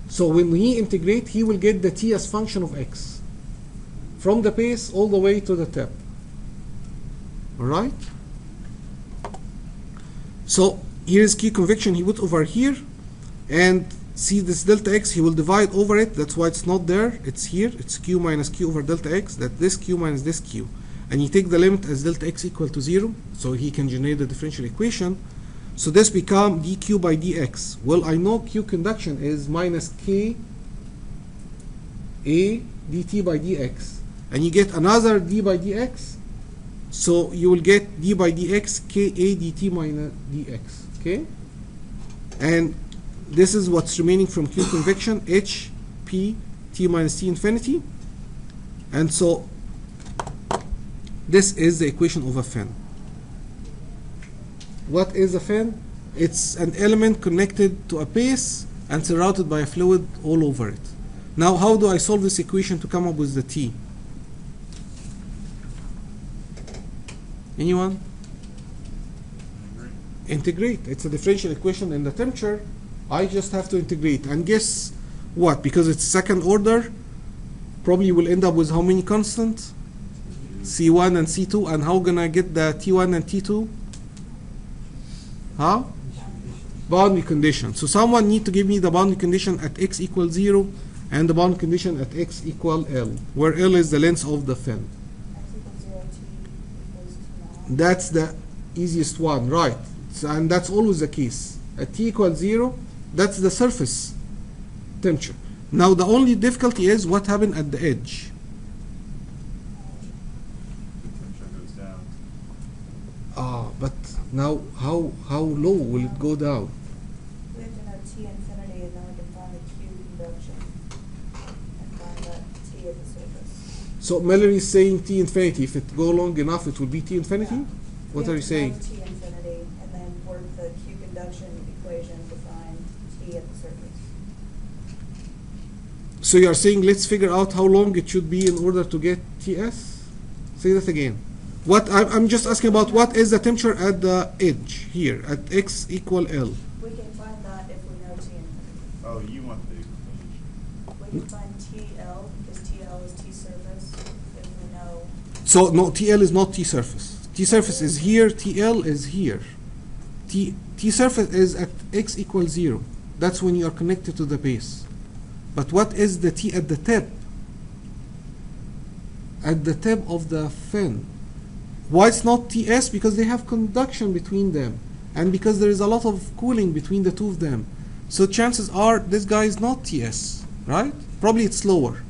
So when he integrate, he will get the t as function of x from the base all the way to the tip. All right? So here is Q convection he put over here, and see this delta x, he will divide over it. That's why it's not there. It's here. It's Q minus Q over delta x. That this Q minus this Q. And you take the limit as delta x equal to 0, so he can generate the differential equation. So this become dq by dx. Well, I know Q conduction is minus K A dt by dx. And you get another d by dx. So you will get d by dx Ka dt minus dx. Okay? And this is what's remaining from Q convection, h p t minus t infinity. And so this is the equation of a fin. What is a fin? It's an element connected to a base and surrounded by a fluid all over it. Now, how do I solve this equation to come up with the t? Anyone? Integrate. It's a differential equation in the temperature. I just have to integrate. And guess what? Because it's second order, probably will end up with how many constants? C1 and C2. And how gonna get the T1 and T2? How? Boundary condition. So someone need to give me the boundary condition at x equals 0 and the boundary condition at x equal L, where L is the length of the fin. X equals 0, t equals 2 That's the easiest one, right? So, and that's always the case. At t equals 0, that's the surface temperature. Now the only difficulty is what happened at the edge. The temperature goes down. But now how low will it go down? We have to know T infinity, and then we can find the Q conduction and find that T at the surface. So Mallory is saying T infinity. If it go long enough, it will be T infinity? Yeah. What We are have you to saying? know T infinity, and then work the Q conduction equation to find T at the surface. So you are saying let's figure out how long it should be in order to get TS? Say that again. What I'm just asking about what is the temperature at the edge here at x equal L? We can find that if we know T infinity. Oh, you want the equation. We can find TL, because TL is T surface, if we know. So no, TL is not T surface. T surface is here, TL is here. T surface is at x equals 0. That's when you are connected to the base. But what is the T at the tip? At the tip of the fin. Why it's not TS? Because they have conduction between them. And because there is a lot of cooling between the two of them. So chances are this guy is not TS, right? Probably it's lower.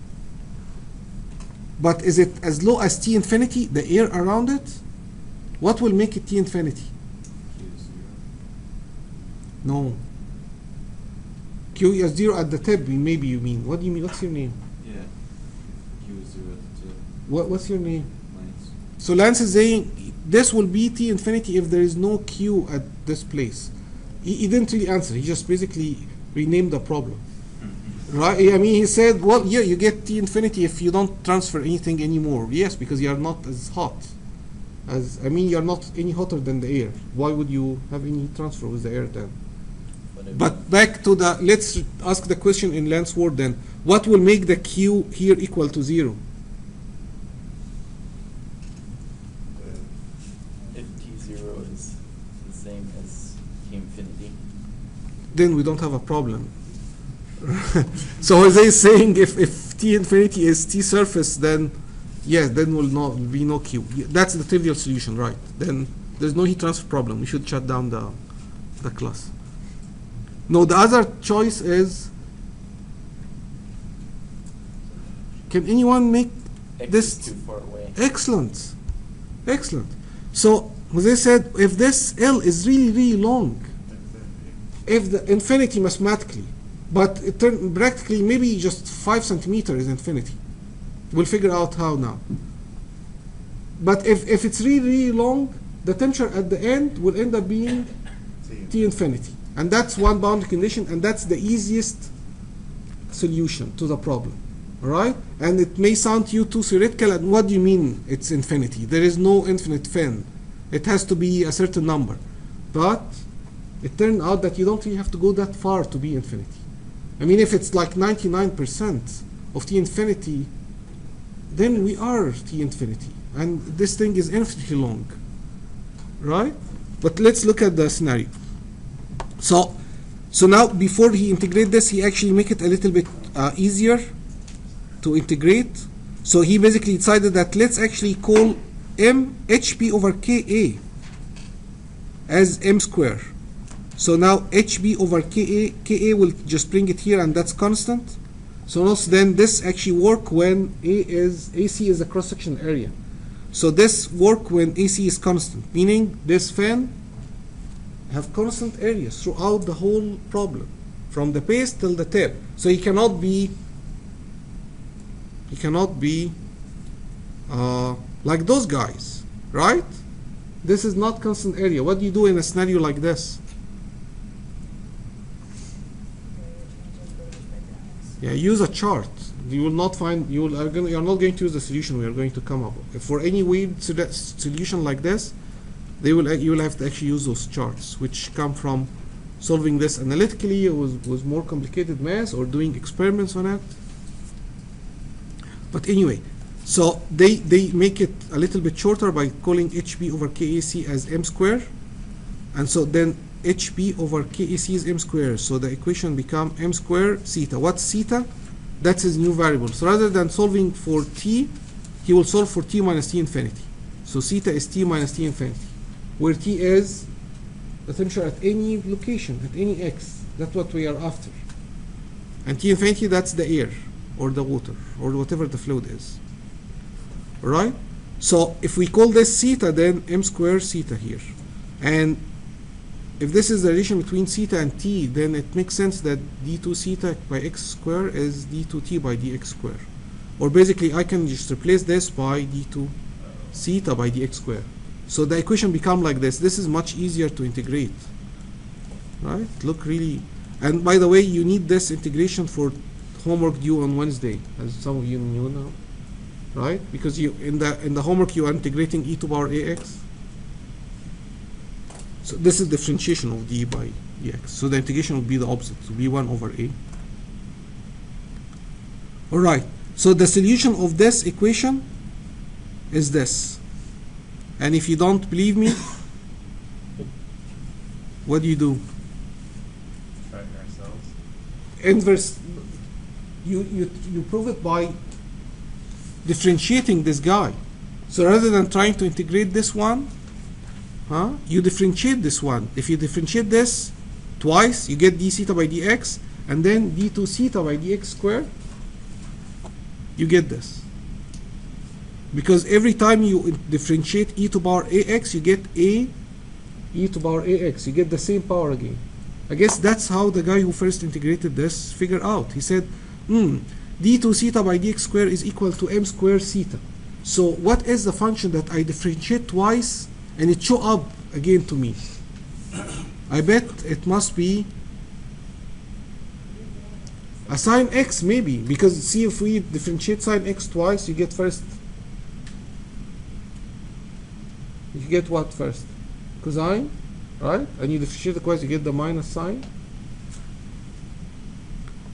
But is it as low as T infinity, the air around it? What will make it T infinity? Q is 0. No. Q is 0 at the tip, maybe you mean. What do you mean? What's your name? Yeah. Q is 0 at the tip. What's your name? Lines. So Lance is saying this will be T infinity if there is no Q at this place. He didn't really answer. He just basically renamed the problem. Right? I mean, he said, well, yeah, you get T infinity if you don't transfer anything anymore. Yes, because you are not as hot. You are not any hotter than the air. Why would you have any transfer with the air then? But back to the, let's ask the question in Lance's word then. What will make the Q here equal to 0? If T0 is the same as T infinity. Then we don't have a problem. So Jose is saying if T infinity is T surface, then yes, then will not be no Q. That's the trivial solution, right? Then there's no heat transfer problem. We should shut down the class. No, the other choice is, can anyone make X this? is too far away. Excellent. Excellent. So Jose said if this L is really, really long, if the infinity mathematically, but it practically maybe just 5 centimeters is infinity. We'll figure out how now. But if it's really, really long, the temperature at the end will end up being T infinity. And that's one boundary condition, and that's the easiest solution to the problem. right? And it may sound to you too theoretical, and what do you mean it's infinity? There is no infinite fin. It has to be a certain number. But it turned out that you don't really have to go that far to be infinity. I mean, if it's like 99% of T infinity, then we are T infinity. And this thing is infinitely long, right? But let's look at the scenario. So now before he integrate this, he actually make it a little bit easier to integrate. So he basically decided that let's actually call m hp over ka as m square. So now hb over ka will just bring it here, and that's constant. So notice then this actually work when AC is a cross-section area. So this work when AC is constant, meaning this fan have constant areas throughout the whole problem, from the base till the tip. So he cannot be like those guys, right? This is not constant area. What do you do in a scenario like this? Yeah, use a chart. You will not find, you are not going to use the solution we are going to come up with. For any weird solution like this, you will have to actually use those charts, which come from solving this analytically. It was more complicated math or doing experiments on it. But anyway, so they make it a little bit shorter by calling HB over KAC as m square, and so then HB over KAC is m square. So the equation become m square theta. What's theta? That's his new variable. So rather than solving for t, he will solve for t minus t infinity. So theta is t minus t infinity, where t is the temperature at any location, at any x. That's what we are after. And t infinity, that's the air or the water or whatever the fluid is. Alright? So if we call this theta, then m square theta here. And if this is the relation between theta and t, then it makes sense that d2 theta by x square is d2 t by dx square. Or basically I can just replace this by d2 theta by dx square. So the equation become like this. This is much easier to integrate. Right? Look really, and by the way, you need this integration for homework due on Wednesday, as some of you knew now. Right? Because you in the homework you are integrating e to power ax. So this is differentiation of d by dx. So the integration will be the opposite. So be 1 over a. Alright. So the solution of this equation is this. And if you don't believe me, what do? Try it ourselves. Inverse. You prove it by differentiating this guy. So rather than trying to integrate this one, you differentiate this one. If you differentiate this twice, you get d theta by dx, and then d2 theta by dx squared, you get this. Because every time you differentiate e to power ax, you get a e to power ax. You get the same power again. I guess that's how the guy who first integrated this figured out. He said, d2 theta by dx squared is equal to m squared theta. So what is the function that I differentiate twice and it show up again to me? I bet it must be a sine x, maybe, because see, if we differentiate sine x twice, you get first, you get what first? Cosine, right? And you differentiate it twice, you get the minus sine.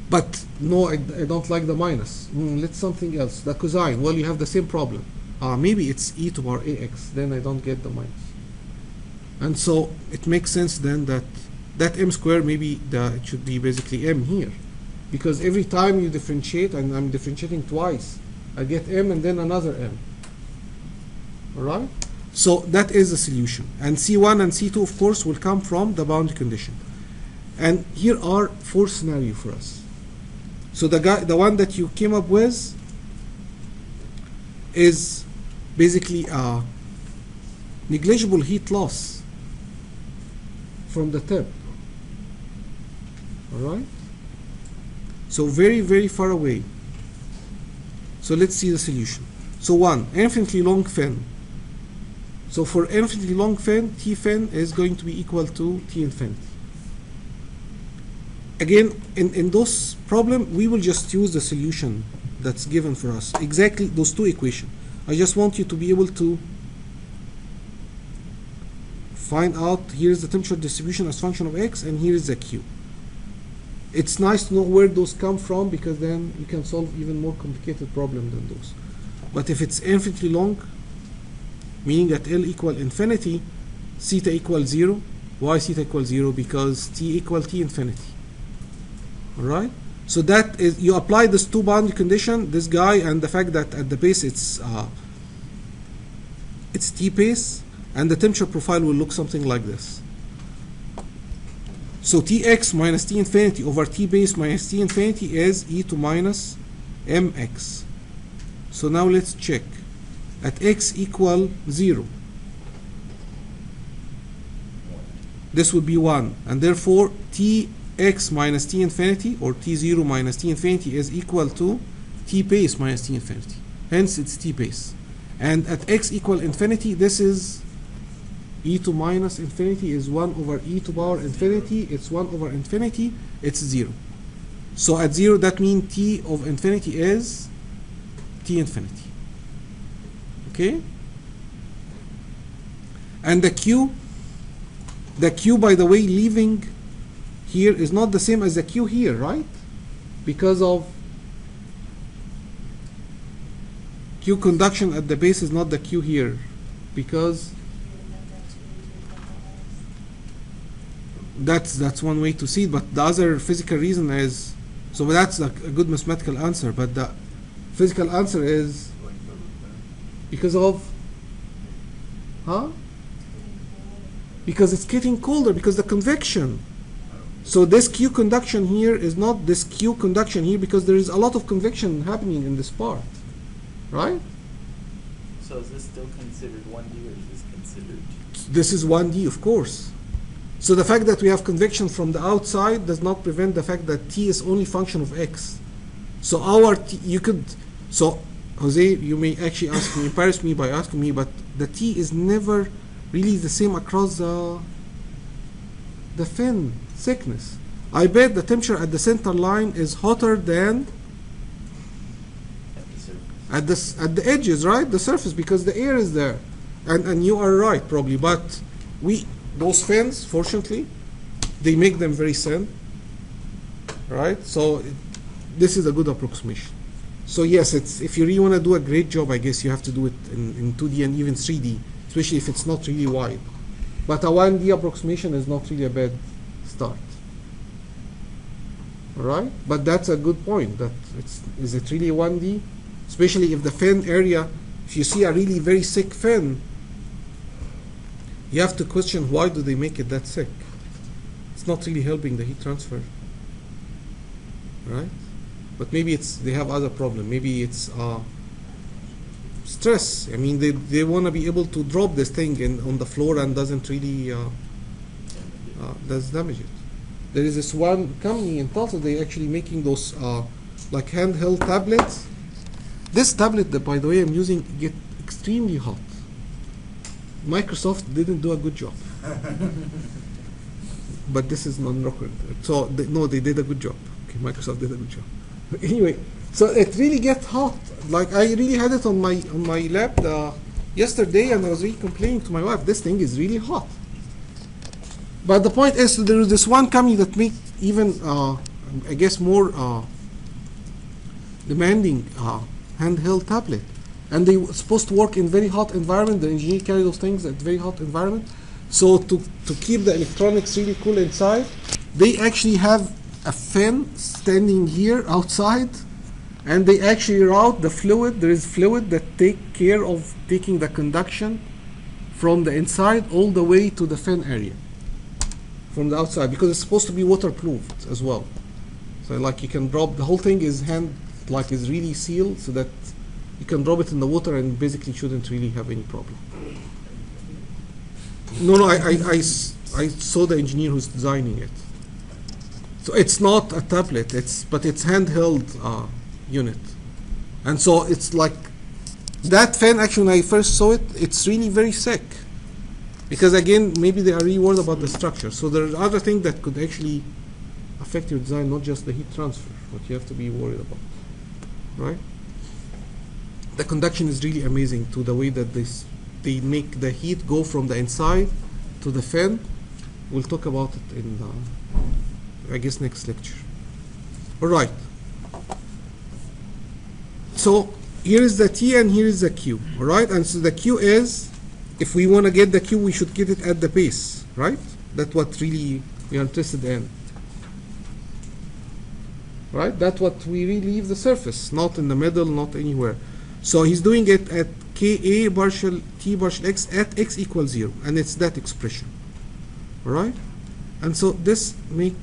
But no, I don't like the minus. Let's something else. The cosine. Well, you have the same problem. Maybe it's e to power ax. Then I don't get the minus. And so it makes sense then that m squared, maybe it should be basically m here, because every time you differentiate, and I'm differentiating twice, I get m and then another m. All right. So that is the solution. And C1 and C2, of course, will come from the boundary condition. And here are 4 scenarios for us. So the one that you came up with is basically a negligible heat loss from the tip. All right. So very, very far away. So let's see the solution. So 1, infinitely long fin. So for infinitely long fin, T fin is going to be equal to T infinity. Again, in those problem, we will just use the solution that's given for us. Exactly those two equations. I just want you to be able to find out, here's the temperature distribution as function of x, and here is the q. It's nice to know where those come from, because then you can solve even more complicated problem than those. But if it's infinitely long, meaning that L equal infinity, theta equals 0. Why theta equals 0? Because t equal t infinity. Alright? So that is, you apply this two boundary condition, this guy, and the fact that at the base it's t base, and the temperature profile will look something like this. So Tx minus T infinity over T base minus T infinity is e to minus mx. So now let's check. At x equal 0, this would be 1, and therefore Tx minus T infinity, or T0 minus T infinity, is equal to T base minus T infinity. Hence it's T base. And at x equal infinity, this is e to minus infinity is 1 over e to power infinity. It's 1 over infinity. It's 0. So at 0, that means t of infinity is t infinity. Okay? And the q, by the way, leaving here is not the same as the q here, right? Because of q conduction at the base is not the q here, because that's one way to see it. But the other physical reason is, so that's like a good mathematical answer, but the physical answer is because of, because it's getting colder, because the convection. So this q conduction here is not this q conduction here, because there is a lot of convection happening in this part, right? So is this still considered 1D, or is this considered? This is 1D, of course. So the fact that we have convection from the outside does not prevent the fact that t is only function of x. So our t, you could, so Jose, you may actually ask me, embarrass me by asking me, but the t is never really the same across the fin thickness. I bet the temperature at the center line is hotter than At the surface. at the edges, right? The surface, because the air is there. And you are right, probably, but those fins, fortunately, they make them very thin, right? So this is a good approximation. So yes, it's, if you really want to do a great job, I guess you have to do it in 2D and even 3D, especially if it's not really wide. But a 1D approximation is not really a bad start. All right? But that's a good point, that is it really 1D? Especially if the fin area, if you see a really very thick fin, you have to question, why do they make it that thick? It's not really helping the heat transfer, right? But maybe they have other problem. Maybe it's stress. I mean, they want to be able to drop this thing on the floor and doesn't really does damage it. There is this one company in Tulsa, they actually making those like handheld tablets. This tablet that, by the way, I'm using, get extremely hot. Microsoft didn't do a good job. But this is non-recurrent. So they did a good job. Okay, Microsoft did a good job. But anyway, so it really gets hot. Like I really had it on my lap yesterday, and I was really complaining to my wife, this thing is really hot. But the point is, there is this one company that make even I guess more demanding handheld tablet. And they were supposed to work in very hot environment. The engineer carry those things at very hot environment. So to keep the electronics really cool inside, they actually have a fan standing here outside, and they actually route the fluid. There is fluid that take care of taking the conduction from the inside all the way to the fan area from the outside, because it's supposed to be waterproofed as well. So like you can drop, the whole thing is is really sealed, so that you can drop it in the water and basically shouldn't really have any problem. No, I saw the engineer who's designing it. So it's not a tablet, but it's handheld unit. And so it's like, that fan, actually when I first saw it, it's really very thick. Because again, maybe they are really worried about the structure. So there are other things that could actually affect your design, not just the heat transfer, what you have to be worried about. right? The conduction is really amazing to the way that they make the heat go from the inside to the fan. We'll talk about it in, I guess, next lecture. All right. So here is the T and here is the Q. All right. And so the Q is, if we want to get the Q, we should get it at the base, right? That's what really we are interested in. Right? That's what we really leave the surface, not in the middle, not anywhere. So he's doing it at Ka partial T partial X at X equals 0, and it's that expression. All right? And so this make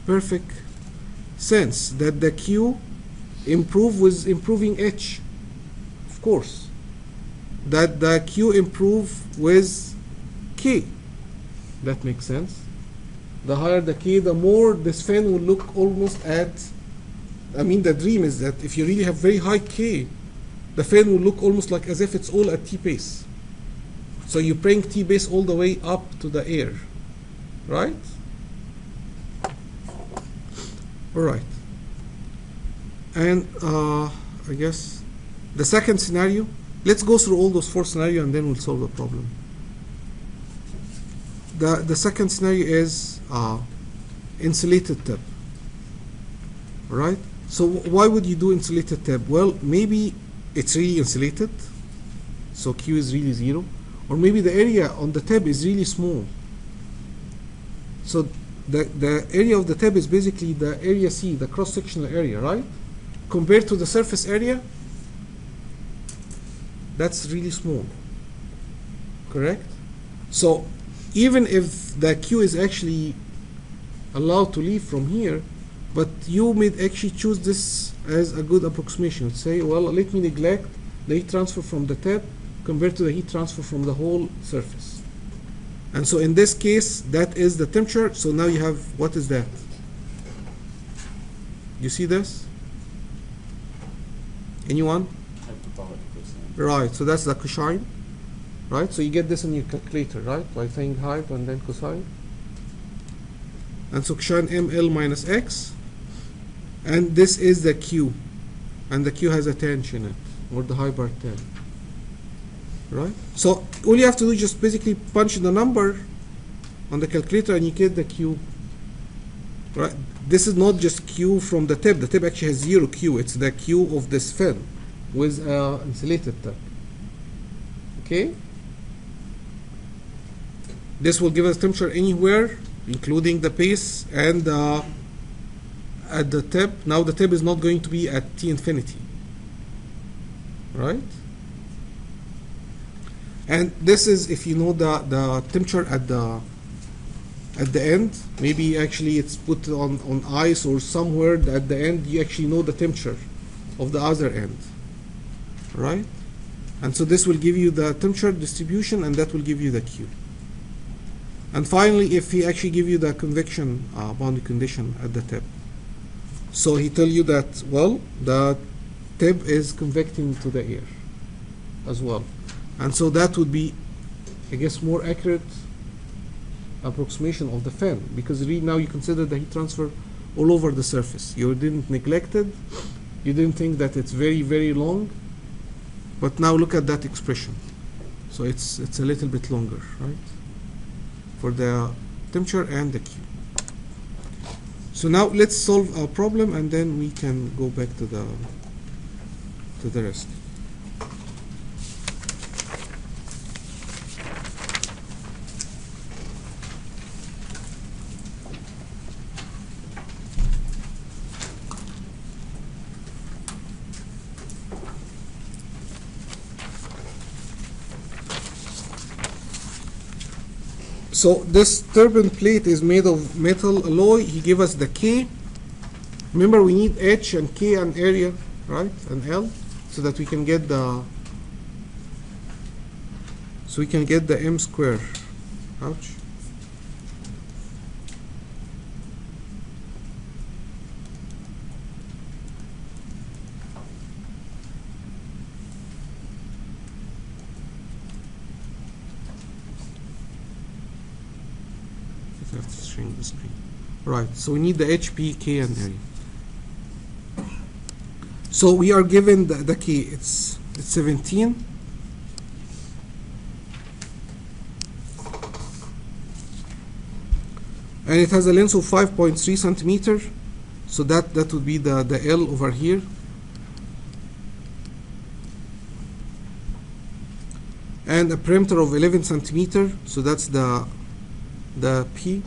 perfect sense that the Q improve with improving H, of course. That the Q improve with K. That makes sense. The higher the K, the more this fan will look almost at, I mean, the dream is that if you really have very high K, the fan will look almost like as if it's all at T base. So you bring T base all the way up to the air, right? All right. And I guess the second scenario, let's go through all those 4 scenarios and then we'll solve the problem. The second scenario is insulated tip. All right? So why would you do insulated tip? Well, maybe it's really insulated, so Q is really 0. Or maybe the area on the tip is really small. So the area of the tip is basically the area C, the cross-sectional area, right? Compared to the surface area, that's really small. Correct? So even if the Q is actually allowed to leave from here, but you may actually choose this as a good approximation. Say, well, let me neglect the heat transfer from the tip compared to the heat transfer from the whole surface. And so in this case, that is the temperature. So now you have, what is that? You see this? Anyone? Hyperbolic cosine. Right, so that's the cosine. Right, so you get this in your calculator, right? By saying hype and then cosine. And so cosine ml minus x. And this is the Q. And the Q has a tanh in it, or the hyper tanh. Right? So all you have to do is just basically punch in the number on the calculator and you get the Q. Right? This is not just Q from the tip. The tip actually has 0 Q. It's the Q of this fan with insulated tip. Okay? This will give us temperature anywhere, including the base and at the tip. Now the tip is not going to be at T infinity. Right? And this is, if you know the temperature at the end, maybe actually it's put on ice or somewhere at the end, you actually know the temperature of the other end. Right? And so this will give you the temperature distribution and that will give you the Q. And finally, if he actually give you the convection boundary condition at the tip. So he tell you that, well, the tip is convecting to the air as well. And so that would be, I guess, more accurate approximation of the fan, because really now you consider the heat transfer all over the surface. You didn't neglect it. You didn't think that it's very, very long. But now look at that expression. So it's a little bit longer, right? For the temperature and the Q. So now let's solve our problem and then we can go back to the rest. So this turbine plate is made of metal alloy. He gave us the K. Remember, we need H and K and area, right, and L, so that we can get the M square. Ouch. I have to shrink the screen. Right, so we need the HP, K, and area. So we are given the key. It's 17. And it has a length of 5.3 centimeter. So that would be the L over here. And a perimeter of 11 centimeter. So that's the P.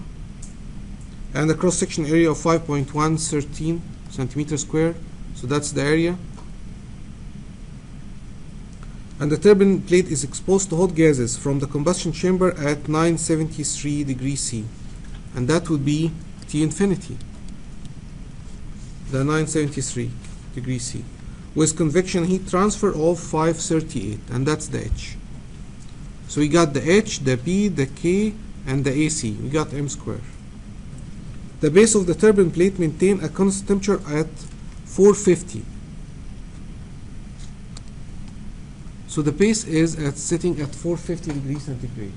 And a cross-section area of 5.113 centimeter square. So that's the area. And the turbine plate is exposed to hot gases from the combustion chamber at 973 degrees C. And that would be T infinity, the 973 degrees C, with convection heat transfer of 538, and that's the H. So we got the H, the P, the K, and the AC. We got M squared. The base of the turbine plate maintain a constant temperature at 450. So the base is sitting at 450 degrees centigrade.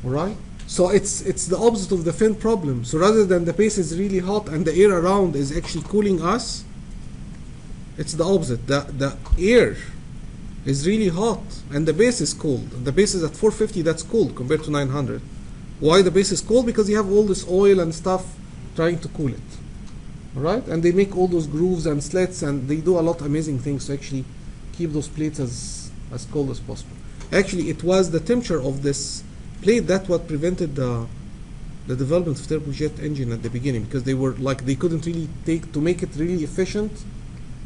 All right? So it's the opposite of the fin problem. So rather than the base is really hot and the air around is actually cooling us, it's the opposite. The air is really hot and the base is cold. The base is at 450, that's cold compared to 900. Why the base is cold? Because you have all this oil and stuff trying to cool it. All right? And they make all those grooves and slits, and they do a lot of amazing things to actually keep those plates as cold as possible. Actually, it was the temperature of this plate that what prevented the development of turbojet engine at the beginning, because they were like, they couldn't really to make it really efficient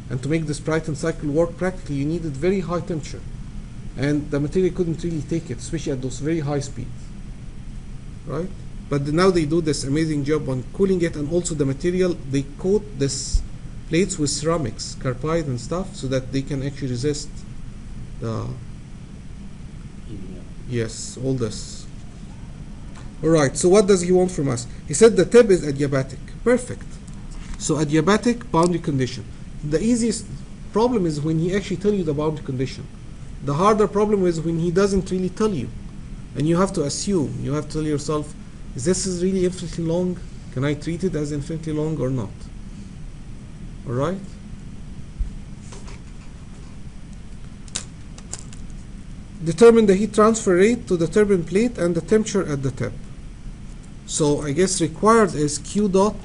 and to make this Brighton cycle work practically, you needed very high temperature, and the material couldn't really take it, especially at those very high speeds, right? But now they do this amazing job on cooling it, and also the material, they coat this plates with ceramics, carbide and stuff, so that they can actually resist the yes, all this. All right, so what does he want from us? He said the tip is adiabatic. Perfect. So adiabatic boundary condition. The easiest problem is when he actually tells you the boundary condition. The harder problem is when he doesn't really tell you, and you have to assume. You have to tell yourself, is this really infinitely long? Can I treat it as infinitely long or not? All right. Determine the heat transfer rate to the turbine plate and the temperature at the tip. So I guess required is Q dot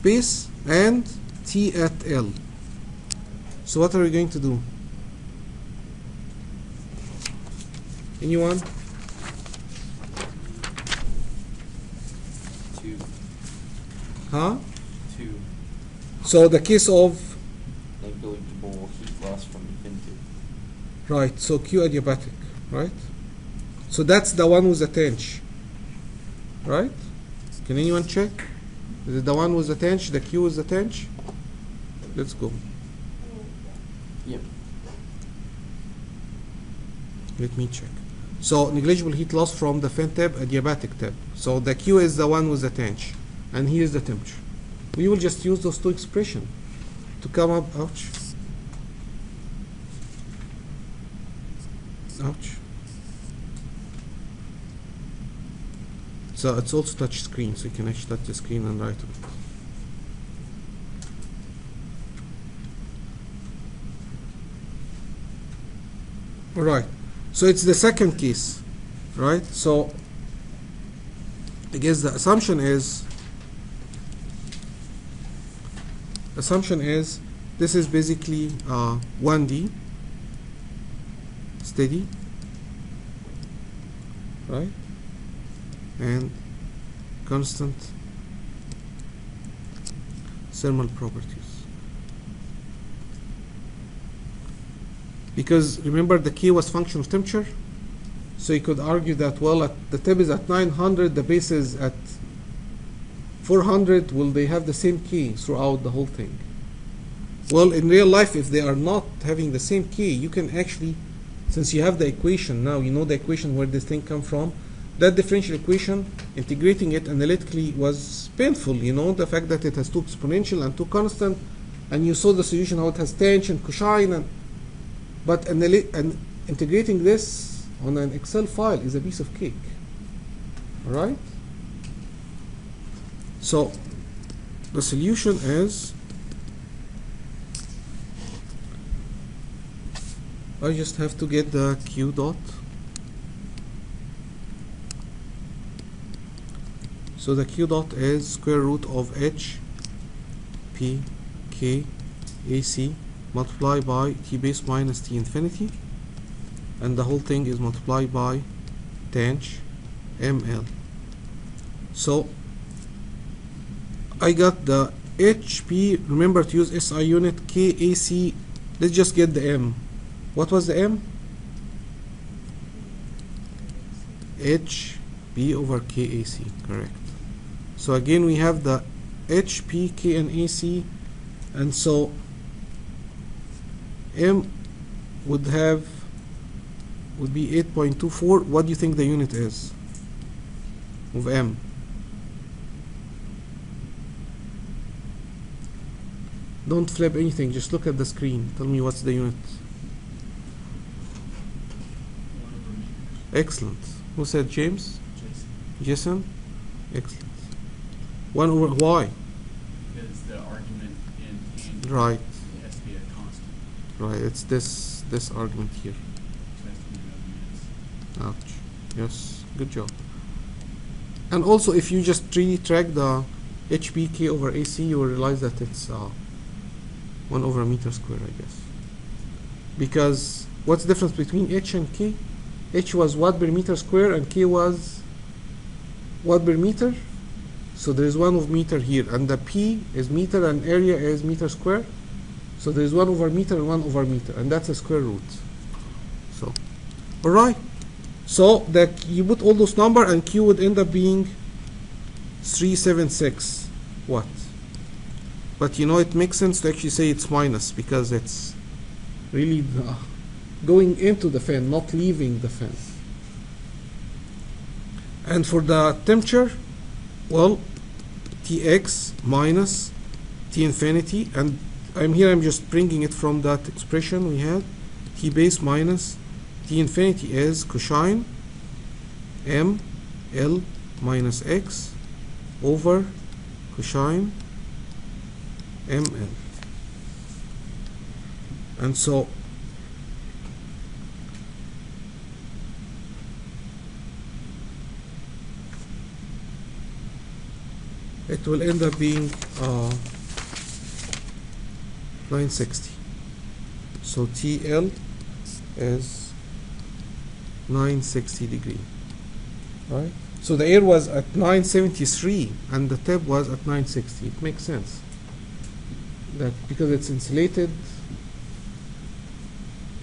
base and T at L. So what are we going to do? Anyone? 2. Huh? 2. So the case of Negligible heat loss from the fin tube. right, so Q adiabatic, right? So that's the one with the tench, right? Can anyone check? Is it the one with the tench, the Q with the tench? Let's go. Yep. Let me check. So negligible heat loss from the fin tip, adiabatic tip. So the Q is the one with the tench, and here is the temperature. We will just use those two expressions to come up. Ouch. Ouch. So it's also touch screen, so you can actually touch the screen and write on it. All right. So it's the second case, right? So I guess the assumption is this is basically 1D steady, right? And constant thermal properties. Because remember the K was function of temperature, so you could argue that, well, the tip is at 900, the base is at 400, will they have the same K throughout the whole thing? Well, in real life, if they are not having the same K, you can actually, since you have the equation now, you know the equation where this thing comes from, that differential equation, integrating it analytically was painful, you know, the fact that it has two exponential and two constant, and you saw the solution how it has tangent and cosine, but integrating this on an Excel file is a piece of cake. All right? So the solution is, I just have to get the Q dot. So the Q dot is square root of H P K AC multiplied by T base minus T infinity, and the whole thing is multiplied by tanh ML. So I got the HP, remember to use SI unit, KAC, let's just get the M. What was the M? HP over KAC, correct. So again we have the HP, K and AC, and so M would be 8.24. What do you think the unit is of M? Don't flip anything, just look at the screen. Tell me what's the unit. Excellent. Who said James? Jason? Excellent. 1 over why? Because the argument in Right. has to be a constant. Right, it's this argument here. So it has to be no units. Ouch. Yes, good job. And also if you just really track the HPK over AC, you will realize that it's 1 over meter square, I guess. Because what's the difference between H and K? H was watt per meter square and K was watt per meter. So there is 1 over meter here, and the P is meter and area is meter square. So there is 1 over meter and 1 over meter, and that's a square root. So, alright. So you put all those numbers and Q would end up being 376 watt. But you know, it makes sense to actually say it's minus because it's really going into the fan, not leaving the fan. And for the temperature, well, Tx minus T infinity, and I'm just bringing it from that expression we had. T base minus T infinity is cosine M L minus X over cosine ML. And so it will end up being 960. So TL is 960 degree, right? So the air was at 973 and the tip was at 960. It makes sense that because it's insulated,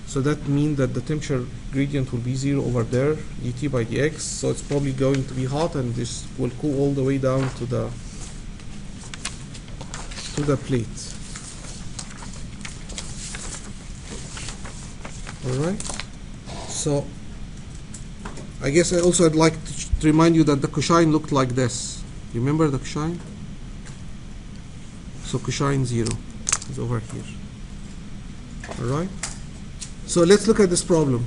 so that means that the temperature gradient will be 0 over there, dT by dx. So it's probably going to be hot, and this will cool all the way down to the plate. All right. So I guess I'd like to remind you that the cosine looked like this. You remember the cosine? So cosine 0 is over here. Alright? So let's look at this problem.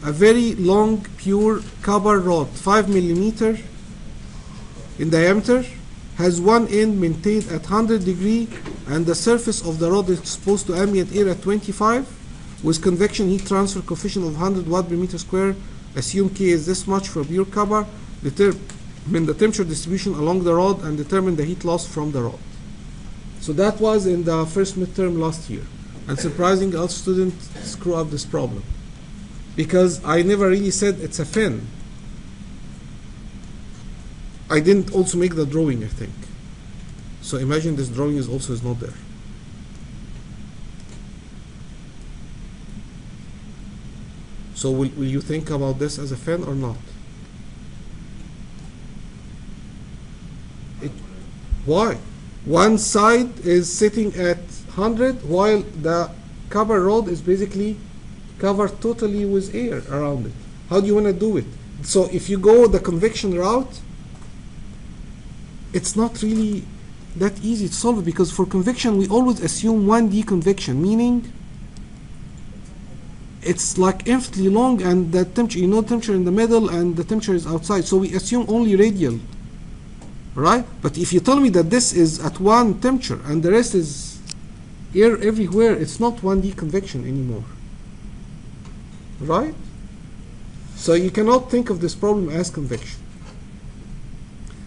A very long pure copper rod, 5 millimeter in diameter, has one end maintained at 100 degree and the surface of the rod is exposed to ambient air at 25 with convection heat transfer coefficient of 100 watt per meter square. Assume K is this much for pure copper. Determine the temperature distribution along the rod and determine the heat loss from the rod. So that was in the first midterm last year. And surprisingly, all students screw up this problem because I never really said it's a fin. I didn't also make the drawing, I think. So imagine this drawing is not there. So will you think about this as a fin or not? Why? One side is sitting at 100 while the copper rod is basically covered totally with air around it. How do you want to do it? So if you go the convection route, it's not really that easy to solve it because for convection we always assume 1D convection, meaning it's like infinitely long and the temperature, temperature in the middle and the temperature is outside. So we assume only radial right? But if you tell me that this is at one temperature and the rest is air everywhere, it's not 1D convection anymore, right? So you cannot think of this problem as convection.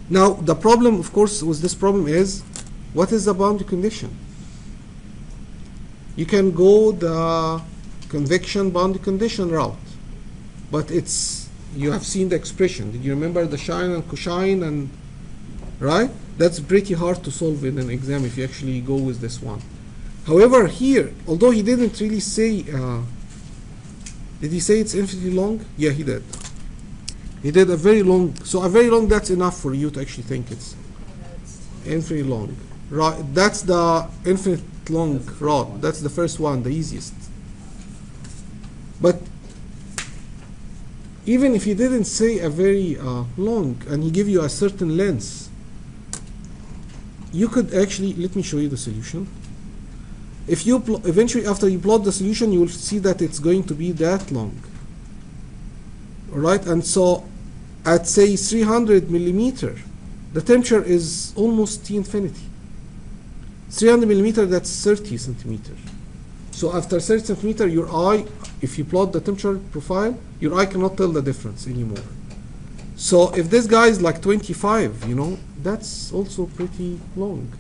Now, the problem, of course, with this problem is, what is the boundary condition? You can go the convection boundary condition route, but it's, you have seen the expression. Did you remember the sine and cosine and, right? That's pretty hard to solve in an exam if you actually go with this one. However, here, although he didn't really say, did he say it's infinitely long? Yeah, he did. He did a very long, so a very long, that's enough for you to actually think it's infinitely long. Right, that's the infinite long rod. That's the first one, the easiest. But even if he didn't say a very long and he give you a certain length, you could actually, let me show you the solution. If you eventually, after you plot the solution, you will see that it's going to be that long. All right, and so at say 300 millimeter, the temperature is almost T infinity. 300 millimeter, that's 30 centimeter. So after 30 centimeter, your eye, if you plot the temperature profile, your eye cannot tell the difference anymore. So if this guy is like 25, you know, that's also pretty long.